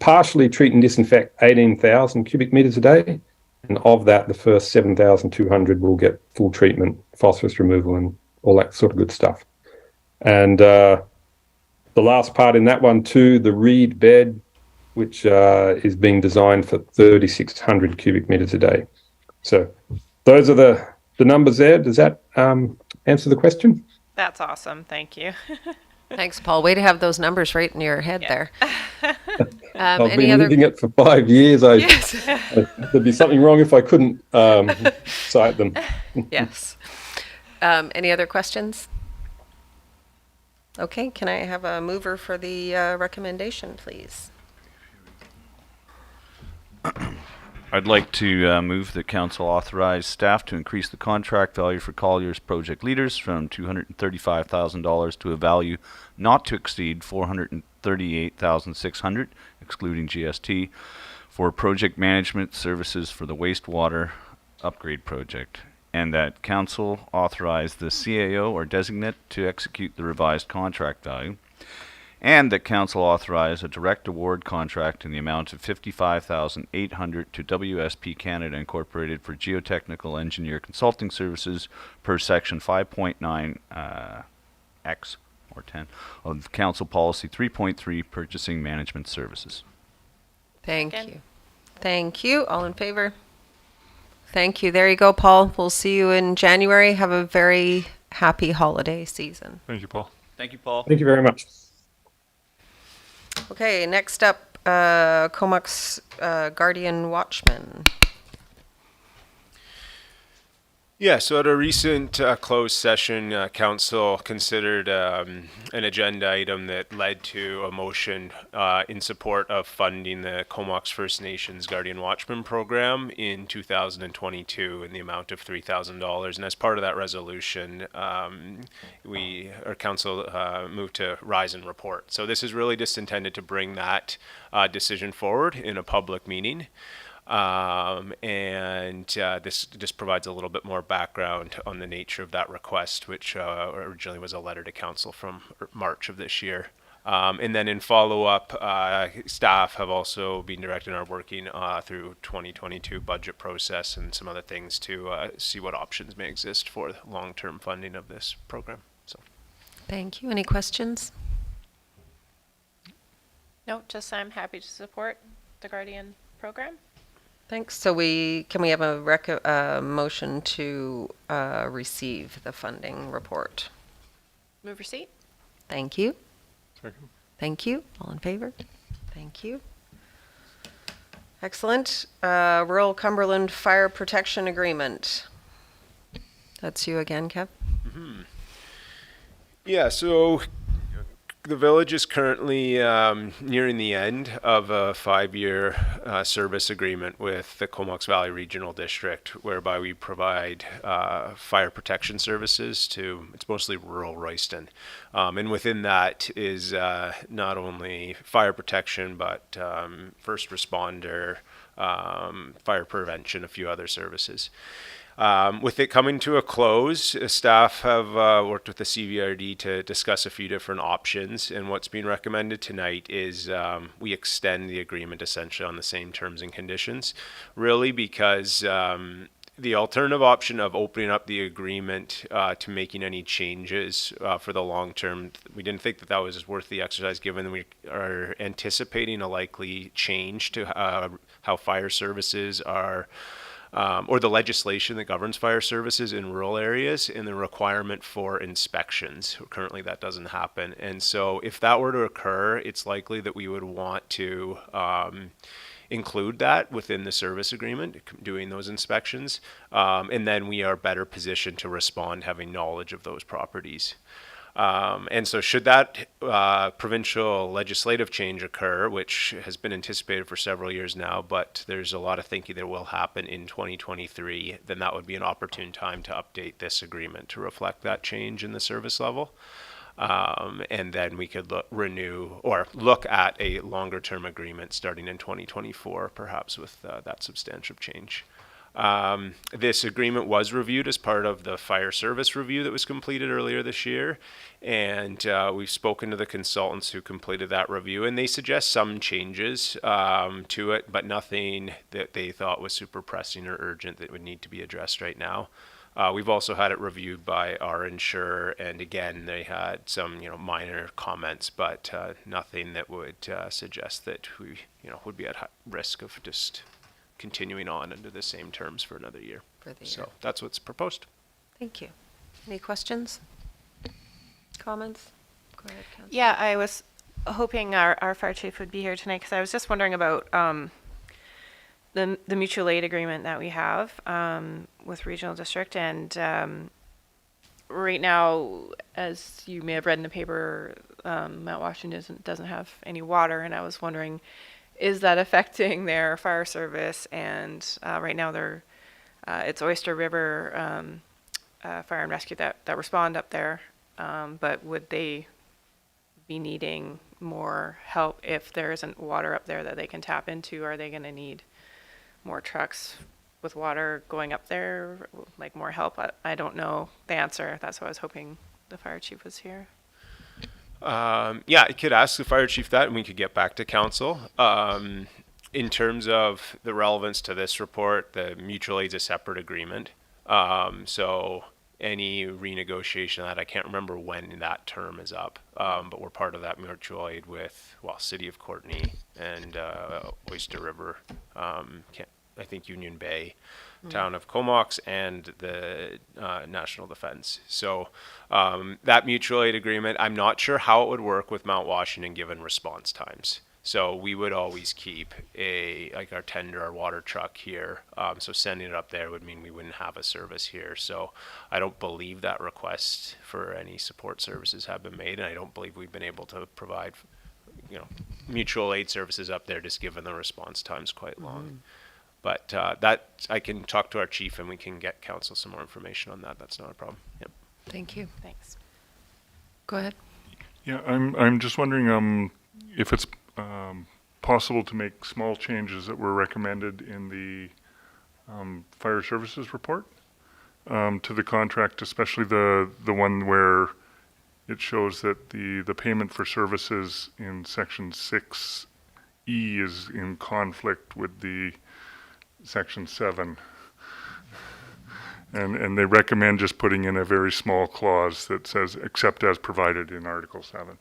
partially treat and disinfect 18,000 cubic meters a day. And of that, the first 7,200 will get full treatment, phosphorus removal, and all that sort of good stuff. And the last part in that one too, the reed bed, which is being designed for 3,600 cubic meters a day. So those are the numbers there. Does that answer the question?
That's awesome. Thank you.
Thanks, Paul. Way to have those numbers right in your head there.
I've
Any
been
other?
living it for 5 years.
Yes.
There'd be something wrong if I couldn't cite them.
Yes. Any other questions? Okay, can I have a mover for the recommendation, please?
I'd like to move that council authorize staff to increase the contract value for Collier's project leaders from $235,000 to a value not to exceed $438,600, excluding GST, for project management services for the wastewater upgrade project, and that council authorize the CAO or designate to execute the revised contract value, and that council authorize a direct award contract in the amount of $55,800 to WSP Canada Incorporated for geotechnical engineer consulting services per section 5.9 X or 10 of Council Policy 3.3 Purchasing Management Services.
Thank
Second.
you. Thank you. All in favor? Thank you. There you go, Paul. We'll see you in January. Have a very happy holiday season.
Thank you, Paul.
Thank you, Paul.
Thank you very much.
Okay, next up, Comox Guardian Watchman.
Yeah, so at a recent closed session, council considered an agenda item that led to a motion in support of funding the Comox First Nations Guardian Watchman program in 2022 in the amount of $3,000. And as part of that resolution, our council moved to rise and report. So this is really just intended to bring that decision forward in a public meeting. This just provides a little bit more background on the nature of that request, which originally was a letter to council from March of this year. And then in follow-up, staff have also been directed and are working through 2022 budget process and some other things to see what options may exist for long-term funding of this program. So,
Thank you. Any questions?
No, just I'm happy to support the Guardian program.
Thanks. So can we have a motion to receive the funding report?
Move receipt.
Thank you.
Second.
Thank you. All in favor? Thank you. Excellent. Rural Cumberland Fire Protection Agreement. That's you again, Kev.
yeah, so The village is currently nearing the end of a 5-year service agreement with the Comox Valley Regional District, whereby we provide fire protection services to, it's mostly rural Royston. And within that is not only fire protection, but first responder, fire prevention, a few other services. With it coming to a close, staff have worked with the CVRD to discuss a few different options, and what's being recommended tonight is we extend the agreement essentially on the same terms and conditions, really because the alternative option of opening up the agreement to making any changes for the long term, we didn't think that was worth the exercise, given we are anticipating a likely change to how fire services are or the legislation that governs fire services in rural areas and the requirement for inspections. Currently that doesn't happen. And so if that were to occur, it's likely that we would want to include that within the service agreement, doing those inspections. And then we are better positioned to respond having knowledge of those properties. And so should that provincial legislative change occur, which has been anticipated for several years now, but there's a lot of thinking that will happen in 2023, then that would be an opportune time to update this agreement to reflect that change in the service level. And then we could look at a longer term agreement starting in 2024, perhaps with that substantive change. This agreement was reviewed as part of the fire service review that was completed earlier this year, and we've spoken to the consultants who completed that review, and they suggest some changes to it, but nothing that they thought was super pressing or urgent that would need to be addressed right now. We've also had it reviewed by our insurer, and again, they had some minor comments, but nothing that would suggest that we would be at risk of just continuing on under the same terms for another year. So that's what's proposed.
Thank you. Any questions? Comments? Go ahead, Councillor.
Yeah, I was hoping our fire chief would be here tonight because I was just wondering about the mutual aid agreement that we have with Regional District, and right now, as you may have read in the paper, Mount Washington doesn't have any water, and I was wondering, is that affecting their fire service? And right now, it's Oyster River Fire and Rescue that respond up there, but would they be needing more help if there isn't water up there that they can tap into? Are they going to need more trucks with water going up there, like more help? I don't know the answer. That's why I was hoping the fire chief was here.
Yeah, I could ask the fire chief that, and we could get back to council. In terms of the relevance to this report, the mutual aid's a separate agreement. So any renegotiation of that, I can't remember when that term is up, but we're part of that mutual aid with, City of Courtenay and Oyster River, I think Union Bay, Town of Comox, and the National Defense. So that mutual aid agreement, I'm not sure how it would work with Mount Washington given response times. So we would always keep our tender, our water truck here. So sending it up there would mean we wouldn't have a service here. So I don't believe that request for any support services have been made, and I don't believe we've been able to provide, mutual aid services up there, just given the response time's quite long. But that I can talk to our chief, and we can get council some more information on that. That's not a problem. Yep.
Thank you.
Thanks.
Go ahead.
Yeah, I'm just wondering if it's possible to make small changes that were recommended in the fire services report to the contract, especially the one where it shows that the payment for services in section 6E is in conflict with the section 7. And they recommend just putting in a very small clause that says, except as provided in Article 7.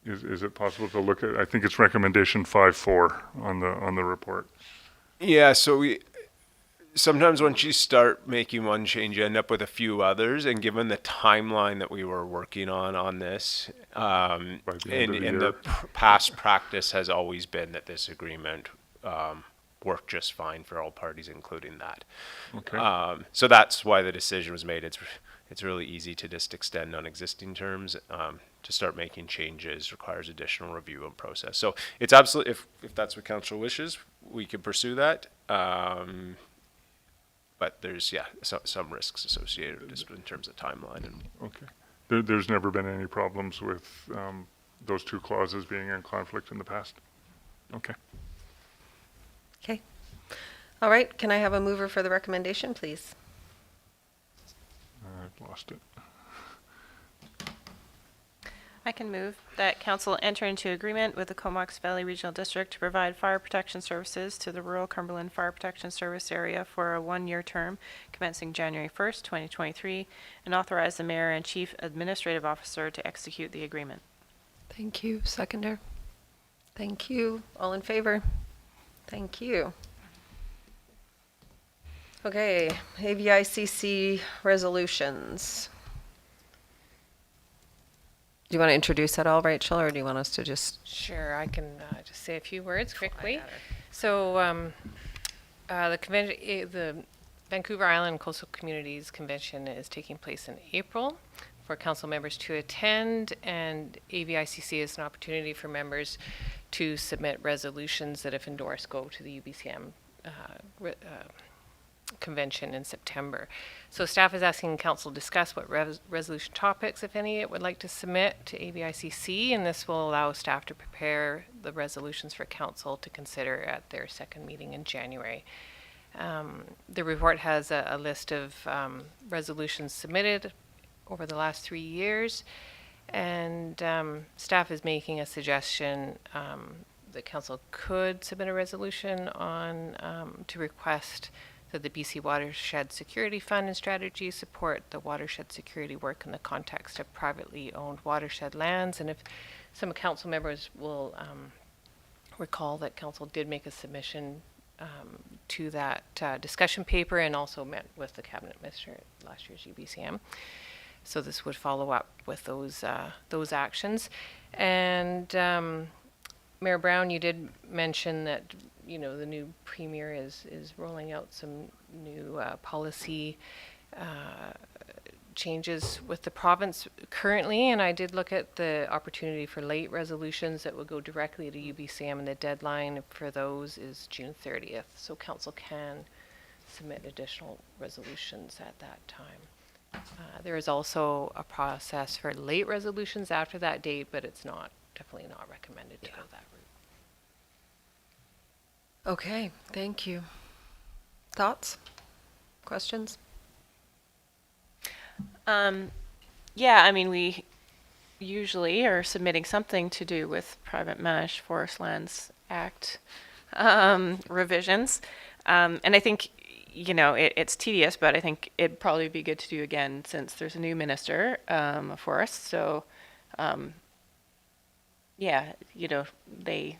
Is it possible to look at, I think it's recommendation 5.4 on the report.
Yeah, so sometimes once you start making one change, you end up with a few others, and given the timeline that we were working on this, and the past practice has always been that this agreement worked just fine for all parties, including that.
Okay.
So that's why the decision was made. it's really easy to just extend on existing terms. To start making changes requires additional review and process. So it's absolutely, if that's what council wishes, we can pursue that. But there's, some risks associated just in terms of timeline. And
Okay. There's never been any problems with those two clauses being in conflict in the past? Okay.
Okay. All right, can I have a mover for the recommendation, please?
I've lost it.
I can move that council enter into agreement with the Comox Valley Regional District to provide fire protection services to the rural Cumberland Fire Protection Service area for a 1-year term commencing January 1st, 2023, and authorize the mayor and chief administrative officer to execute the agreement.
Thank you. Seconder? Thank you. All in favor? Thank you. Okay, AVICC resolutions. Do you want to introduce that all, Rachel, or do you want us to just?
Sure, I can just say a few words quickly.
at her.
So the Vancouver Island Coastal Communities Convention is taking place in April for council members to attend, and AVICC is an opportunity for members to submit resolutions that, if endorsed, go to the UBCM convention in September. So staff is asking council to discuss what resolution topics, if any, it would like to submit to AVICC, and this will allow staff to prepare the resolutions for council to consider at their second meeting in January. The report has a list of resolutions submitted over the last 3 years, and staff is making a suggestion that council could submit a resolution on to request that the BC Watershed Security Fund and strategy support the watershed security work in the context of privately owned watershed lands. And if some council members will recall that council did make a submission to that discussion paper and also met with the cabinet minister at last year's UBCM. So this would follow up with those actions. And Mayor Brown, you did mention that the new premier is rolling out some new policy changes with the province currently, and I did look at the opportunity for late resolutions that would go directly to UBCM, and the deadline for those is June 30th. So council can submit additional resolutions at that time. There is also a process for late resolutions after that date, but it's definitely not recommended to go that route.
Okay, thank you. Thoughts? Questions?
Yeah, I mean, we usually are submitting something to do with Private Managed Forest Lands Act revisions. And I think, it's tedious, but I think it'd probably be good to do again since there's a new minister of forests. So, they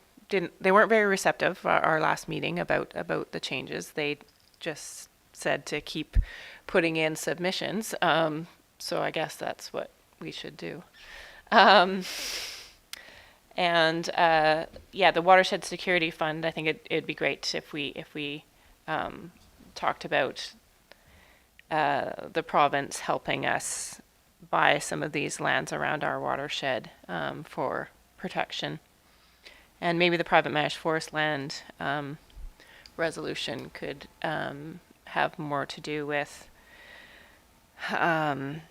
weren't very receptive our last meeting about the changes. They just said to keep putting in submissions. So I guess that's what we should do. The Watershed Security Fund, I think it'd be great if we talked about the province helping us buy some of these lands around our watershed for protection. And maybe the private managed forest land resolution could have more to do with the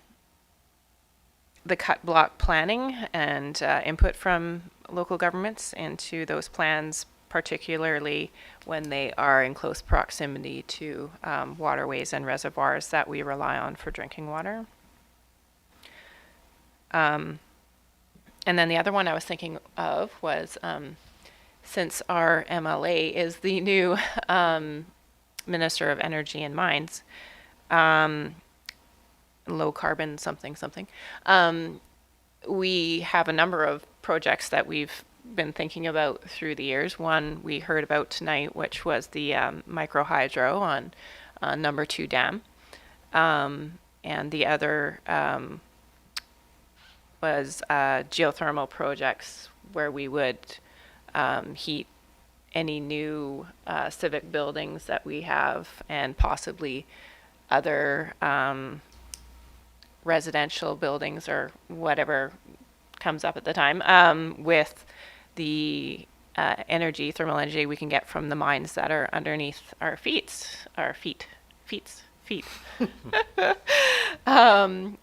cut block planning and input from local governments into those plans, particularly when they are in close proximity to waterways and reservoirs that we rely on for drinking water. And then the other one I was thinking of was, since our MLA is the new Minister of Energy and Mines, low carbon something, we have a number of projects that we've been thinking about through the years. One we heard about tonight, which was the micro hydro on number 2 dam. And the other was geothermal projects where we would heat any new civic buildings that we have, and possibly other residential buildings or whatever comes up at the time, with the thermal energy we can get from the mines that are underneath our feet.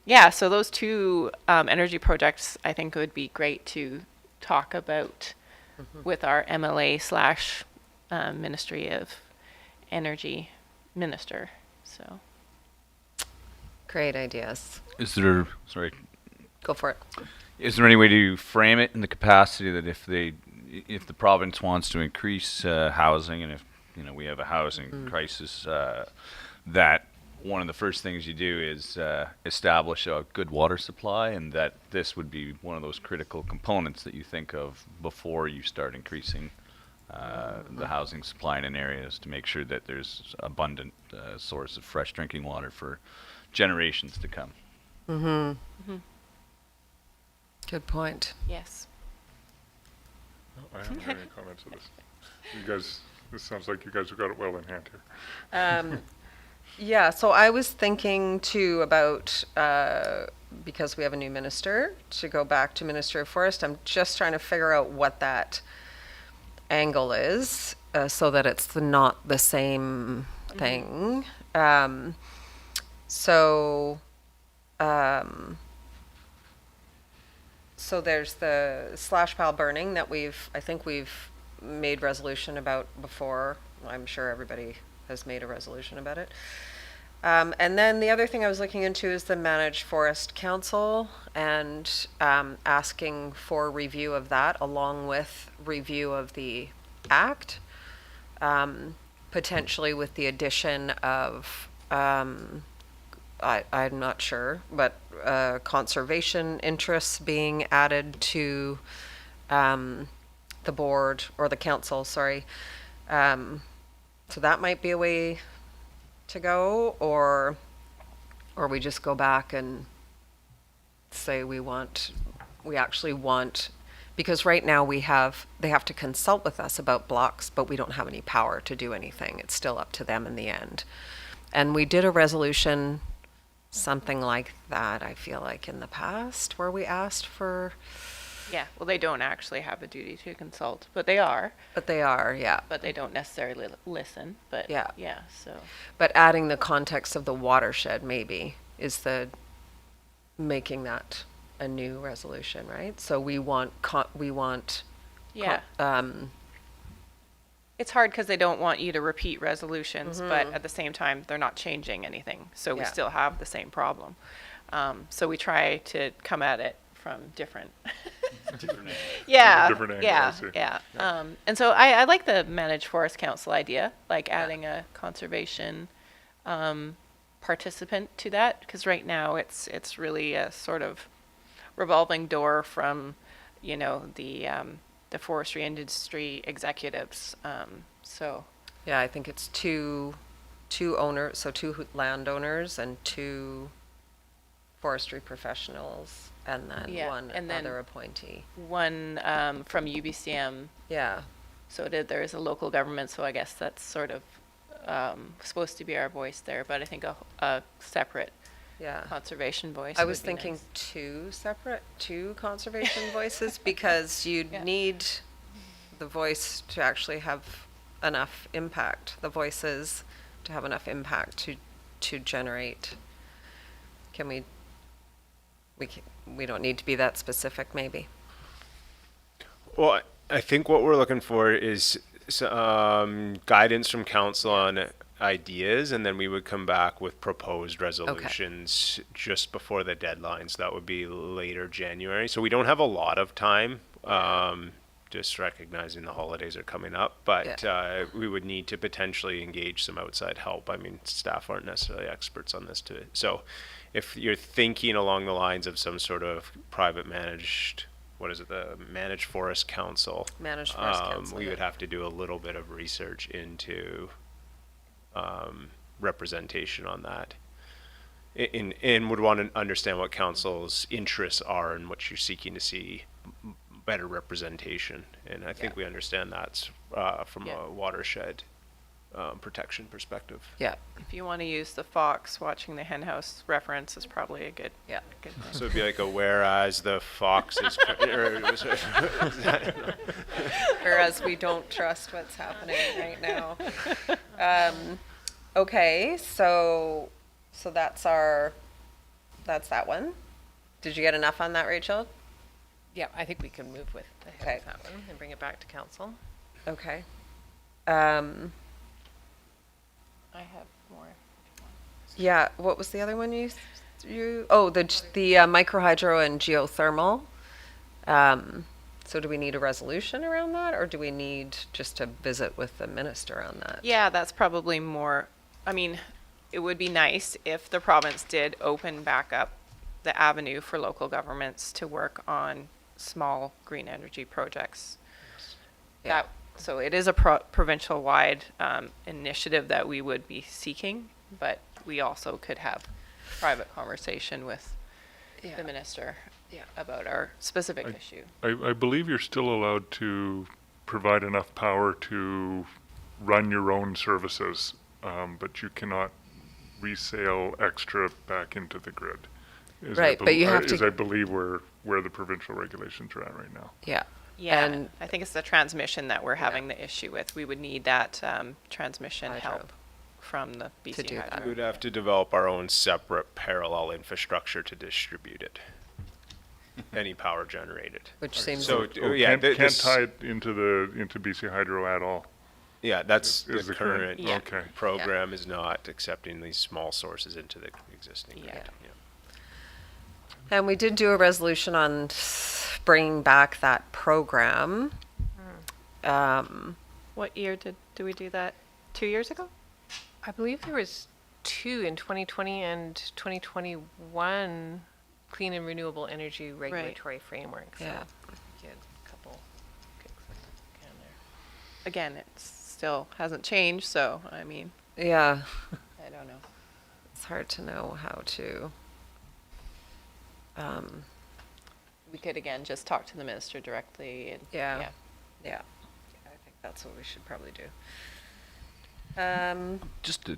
Yeah, so those two energy projects I think would be great to talk about with our MLA slash Ministry of Energy minister. So
Great ideas.
Is there, sorry,
Go for it.
is there any way to frame it in the capacity that if the province wants to increase housing, and if we have a housing crisis, that one of the first things you do is establish a good water supply, and that this would be one of those critical components that you think of before you start increasing the housing supply in areas, to make sure that there's abundant source of fresh drinking water for generations to come.
Good point.
yes.
I haven't had any comments on this. You guys, this sounds like you guys have got it well in hand here.
Yeah, so I was thinking too about, because we have a new minister, to go back to Minister of Forest. I'm just trying to figure out what that angle is, so that it's not the same thing. So there's the slash pile burning that I think we've made resolution about before. I'm sure everybody has made a resolution about it. And then the other thing I was looking into is the Managed Forest Council, and asking for review of that along with review of the Act, potentially with the addition of, I'm not sure, but conservation interests being added to the board, or the council, sorry. So that might be a way to go, or we just go back and say we actually want, because right now they have to consult with us about blocks, but we don't have any power to do anything. It's still up to them in the end. And we did a resolution, something like that, I feel like, in the past, where we asked for,
Yeah, well, they don't actually have a duty to consult, but they are,
but they are, yeah.
but they don't necessarily listen, but
Yeah.
yeah, so.
But adding the context of the watershed maybe is making that a new resolution, right? So we want,
Yeah. It's hard because they don't want you to repeat resolutions, but at the same time, they're not changing anything. So we
Yeah.
still have the same problem. So we try to come at it from different. Yeah,
Different angle, I
yeah,
see.
yeah. And so I like the Managed Forest Council idea, like adding a conservation participant to that, because right now it's really a sort of revolving door from, the forestry industry executives. So
yeah, I think it's two owners, so two landowners and two forestry professionals, and then
Yeah,
one
and then-
other appointee.
one from UBCM.
Yeah,
So there is a local government, so I guess that's sort of supposed to be our voice there, but I think a separate
yeah.
conservation voice.
I
would
was
be
thinking
nice.
two conservation voices, because you
Yeah.
need the voice to actually have enough impact, the voices to have enough impact to generate. Can we don't need to be that specific, maybe.
Well, I think what we're looking for is guidance from council on ideas, and then we would come back with proposed resolutions just before the deadlines. That would be later January. So we don't have a lot of time, just recognizing the holidays are coming up, but we would need to potentially engage some outside help. I mean, staff aren't necessarily experts on this too. So if you're thinking along the lines of some sort of private managed, the Managed Forest Council,
Managed Forest Council,
we
yeah.
would have to do a little bit of research into representation on that, and would want to understand what council's interests are and what you're seeking to see better representation. And I think we understand that's from
Yeah.
a watershed protection perspective.
Yeah.
If you want to use the fox watching the henhouse reference, is probably a good.
Yeah.
Good thing.
So it'd be like a whereas the fox is.
Whereas we don't trust what's happening right now. Okay, so that's that one. Did you get enough on that, Rachel?
Yeah, I think we can move with
Okay.
that one and bring it back to council.
Okay.
I have more.
Yeah, what was the other one the micro hydro and geothermal. So do we need a resolution around that, or do we need just to visit with the minister on that?
Yeah, that's probably more. I mean, it would be nice if the province did open back up the avenue for local governments to work on small green energy projects.
Yeah.
So it is a provincial-wide initiative that we would be seeking, but we also could have private conversation with the minister about our specific issue.
I believe you're still allowed to provide enough power to run your own services, but you cannot resale extra back into the grid.
Right, but you have to-
I believe where the provincial regulations are at right now.
Yeah.
Yeah,
And
I think it's the transmission that we're having the issue with. We would need that transmission
Hydro.
help from the BC
do that.
Hydro.
We would have to develop our own separate parallel infrastructure to distribute it. Any power generated.
Which seems
So
Oh,
yeah,
can't
this-
tie it into BC Hydro at all.
yeah, that's
Is
the
the current-
current
Yeah.
Okay.
program is not accepting these small sources into the existing grid.
Yeah.
And we did do a resolution on bringing back that program.
What year did we do that? 2 years ago?
I believe there was 2 in 2020 and 2021 clean and renewable energy regulatory framework. So
Yeah.
you had a couple kicks in the can there.
Again, it still hasn't changed, so I mean,
Yeah.
I don't know.
It's hard to know how to.
We could again just talk to the minister directly. And,
Yeah. Yeah. I think that's what we should probably do.
Just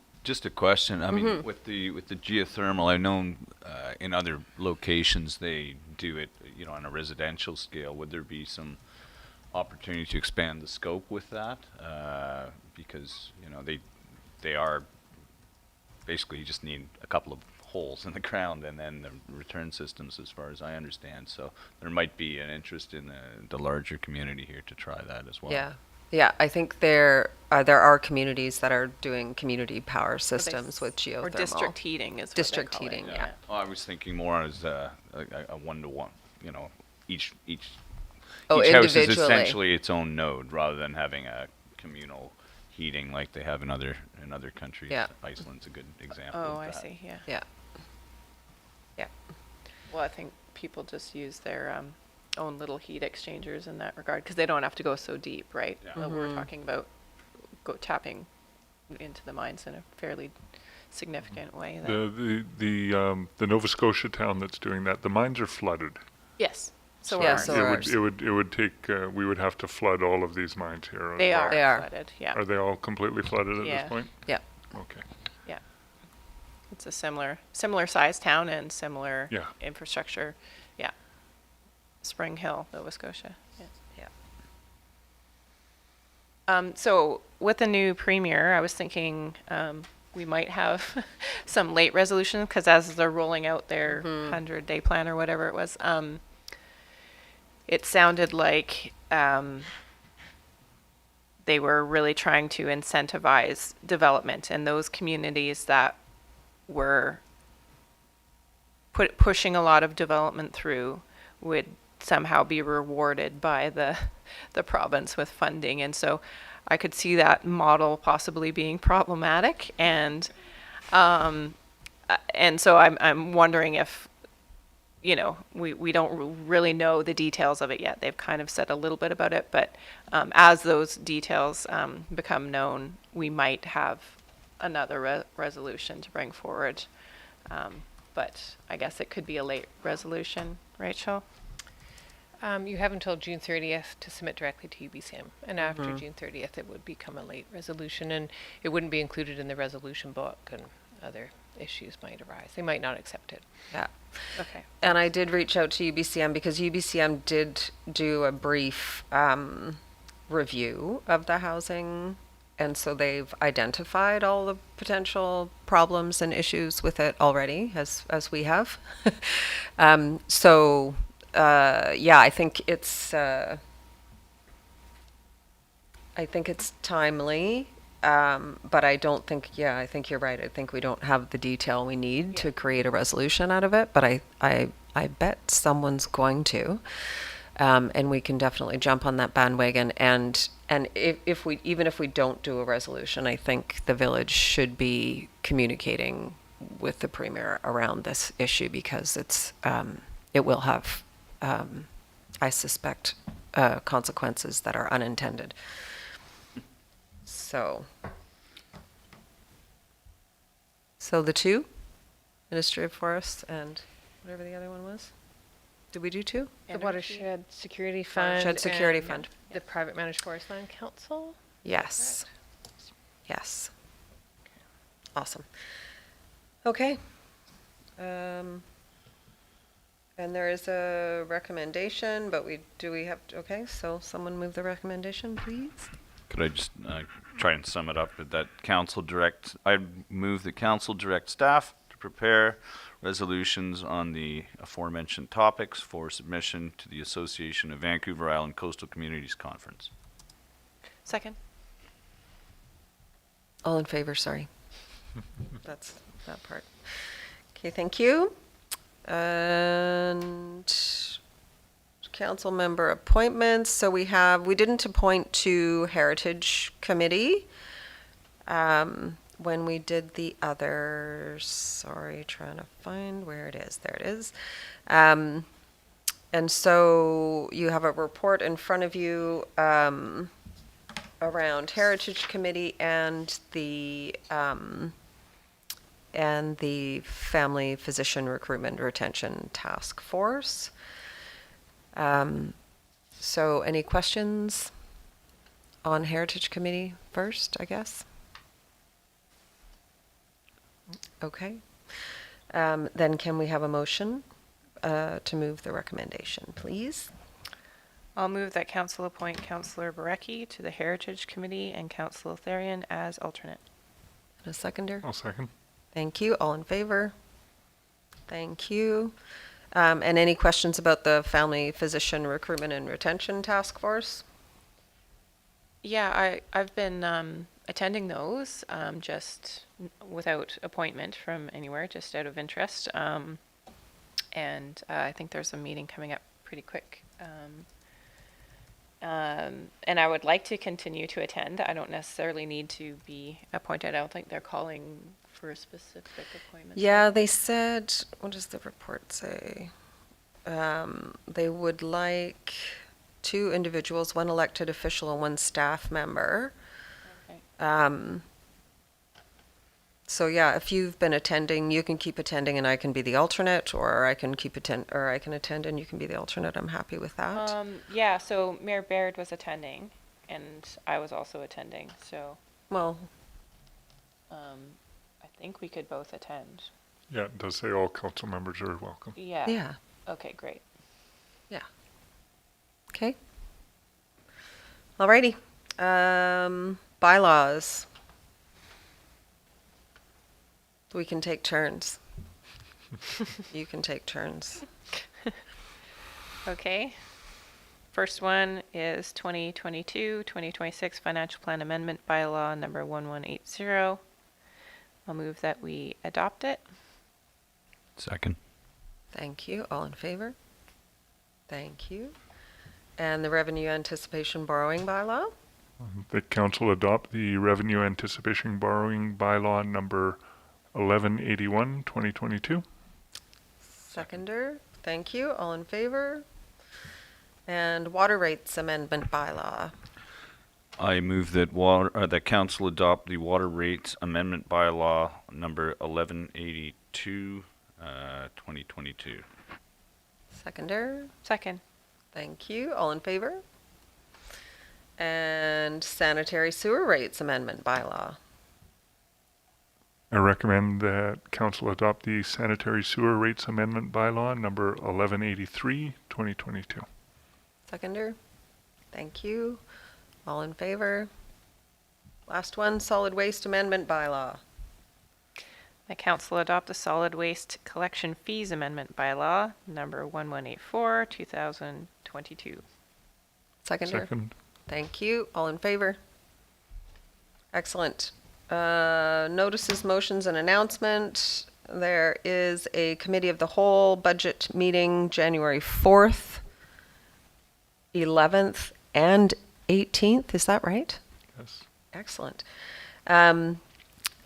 a question. I mean, with the geothermal, I know in other locations they do it, on a residential scale. Would there be some opportunity to expand the scope with that? Because they are basically, you just need a couple of holes in the ground and then the return systems, as far as I understand. So there might be an interest in the larger community here to try that as well.
Yeah. Yeah, I think there are communities that are doing community power systems with geothermal.
Or district heating is what
District
they're calling
heating,
it,
yeah.
Oh, I was thinking more as a one-to-one, each
Oh,
each house is
individually.
essentially its own node rather than having a communal heating like they have in other countries.
Yeah.
Iceland's a good example
Oh,
of
I
that.
see. Yeah.
Yeah. Yeah.
Well, I think people just use their own little heat exchangers in that regard because they don't have to go so deep, right?
Yeah.
But we're talking about tapping into the mines in a fairly significant way. Then.
The Nova Scotia town that's doing that, the mines are flooded.
Yes. So
Yeah,
are
so
ours.
are
It
ours.
would take, we would have to flood all of these mines here. as
They
well.
are
They are.
flooded. Yeah.
Are they all completely flooded at
Yeah.
this point?
Yeah.
Okay.
Yeah. It's a similar size town and similar
Yeah.
infrastructure. Yeah. Spring Hill, Nova Scotia. Yeah. So with the new premier, I was thinking we might have some late resolution because as they're rolling out their 100-day plan or whatever it was, it sounded like they were really trying to incentivize development, and those communities that were pushing a lot of development through would somehow be rewarded by the province with funding. And so I could see that model possibly being problematic. And so I'm wondering if, we don't really know the details of it yet. They've kind of said a little bit about it, but as those details become known, we might have another resolution to bring forward. But I guess it could be a late resolution, Rachel?
You have until June 30th to submit directly to UBCM, and after June 30th, it would become a late resolution, and it wouldn't be included in the resolution book, and other issues might arise. They might not accept it.
Yeah.
Okay.
And I did reach out to UBCM because UBCM did do a brief review of the housing. And so they've identified all the potential problems and issues with it already, as we have. Yeah, I think it's timely. But I don't think, yeah, I think you're right. I think we don't have the detail we need to create a resolution out of it, but I bet someone's going to. And we can definitely jump on that bandwagon. And if we don't do a resolution, I think the village should be communicating with the premier around this issue because it will have, I suspect, consequences that are unintended. So the two, Ministry of Forests and whatever the other one was. Did we do two?
The Watershed Security Fund.
Watershed Security
and
Fund.
The Private Managed Forest Land Council.
Yes. Yes. Awesome. Okay. And there is a recommendation, but okay, so someone move the recommendation, please.
Could I just try and sum it up with that I move that council direct staff to prepare resolutions on the aforementioned topics for submission to the Association of Vancouver Island Coastal Communities Conference.
Second.
All in favor, sorry. That's that part. Okay, thank you. And council member appointments. So we didn't appoint to Heritage Committee when we did the others. Sorry, trying to find where it is. There it is. And so you have a report in front of you around Heritage Committee and the Family Physician Recruitment Retention Task Force. So any questions on Heritage Committee first, I guess? Okay. Then can we have a motion to move the recommendation, please?
I'll move that council appoint Councillor Barecki to the Heritage Committee and Councillor Therian as alternate.
And a seconder?
I'll second.
Thank you. All in favor? Thank you. And any questions about the Family Physician Recruitment and Retention Task Force?
Yeah, I've been attending those just without appointment from anywhere, just out of interest. And I think there's a meeting coming up pretty quick. And I would like to continue to attend. I don't necessarily need to be appointed. I don't think they're calling for a specific appointment.
Yeah, they said, what does the report say? They would like 2 individuals, 1 elected official and 1 staff member.
Okay.
So yeah, if you've been attending, you can keep attending and I can be the alternate, or I can attend and you can be the alternate. I'm happy with that.
Yeah, so Mayor Baird was attending and I was also attending, so
Well,
I think we could both attend.
Yeah, it does say all council members are welcome.
Yeah.
yeah.
Okay, great.
Okay. Alrighty. Bylaws. We can take turns. You can take turns.
Okay. First one is 2022-2026 Financial Plan Amendment Bylaw number 1180. I'll move that we adopt it.
Second.
Thank you. All in favor? Thank you. And the Revenue Anticipation Borrowing Bylaw?
The council adopt the Revenue Anticipation Borrowing Bylaw number 1181, 2022.
Seconder. Thank you. All in favor? And Water Rates Amendment Bylaw.
I move that that council adopt the Water Rates Amendment Bylaw number 1182, 2022.
Seconder.
Second.
Thank you. All in favor? And sanitary sewer rates amendment bylaw.
I recommend that council adopt the sanitary sewer rates amendment bylaw number 1183, 2022.
Seconder? Thank you. All in favor? Last one, solid waste amendment bylaw.
The council adopt the solid waste collection fees amendment bylaw number 1184, 2022.
Seconder?
Second.
Thank you. All in favor? Excellent. Notices, motions, and announcement. There is a committee of the whole budget meeting January 4th, 11th, and 18th. Is that right?
Yes.
Excellent. I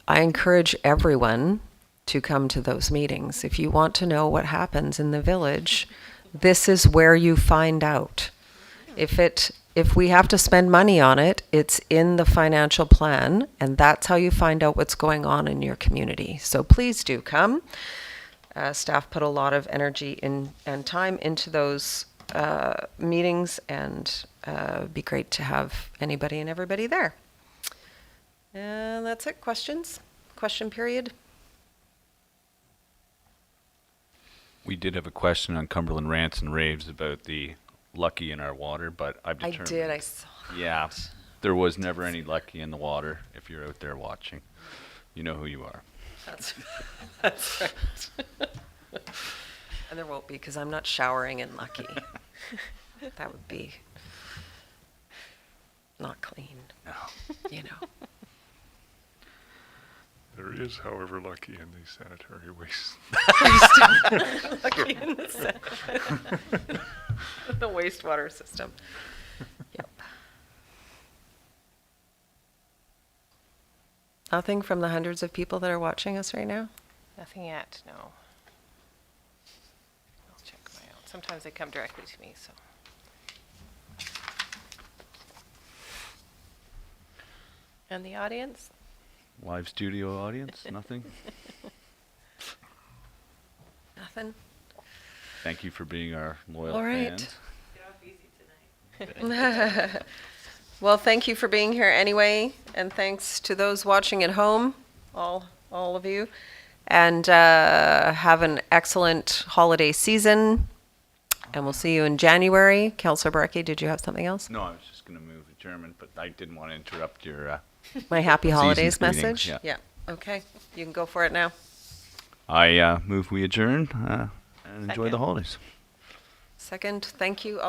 encourage everyone to come to those meetings. If you want to know what happens in the village, this is where you find out. If we have to spend money on it, it's in the financial plan, and that's how you find out what's going on in your community. So please do come. Staff put a lot of energy and time into those meetings, and it'd be great to have anybody and everybody there. And that's it. Questions? Question period?
We did have a question on Cumberland Rants and Raves about the lucky in our water, but I've
I
determined.
did. I saw.
Yeah, there was never any lucky in the water. If you're out there watching, you know who you are.
That's right. And there won't be because I'm not showering in Lucky. That would be not clean.
No.
You know.
There is, however, lucky in the sanitary waste.
Lucky in the wastewater system. Yep. Nothing from the hundreds of people that are watching us right now?
Nothing yet, no. I'll check my own. Sometimes they come directly to me, so.
And the audience?
Live studio audience, nothing?
Nothing?
Thank you for being our loyal
All right.
fans.
Well, thank you for being here anyway, and thanks to those watching at home, all of you. And have an excellent holiday season, and we'll see you in January. Councillor Barecki, did you have something else?
No, I was just going to move adjournment, but I didn't want to interrupt your.
My happy holidays
greetings,
message?
yeah.
Okay, you can go for it now.
I move we adjourn and enjoy the
Second.
holidays.
Second, thank you.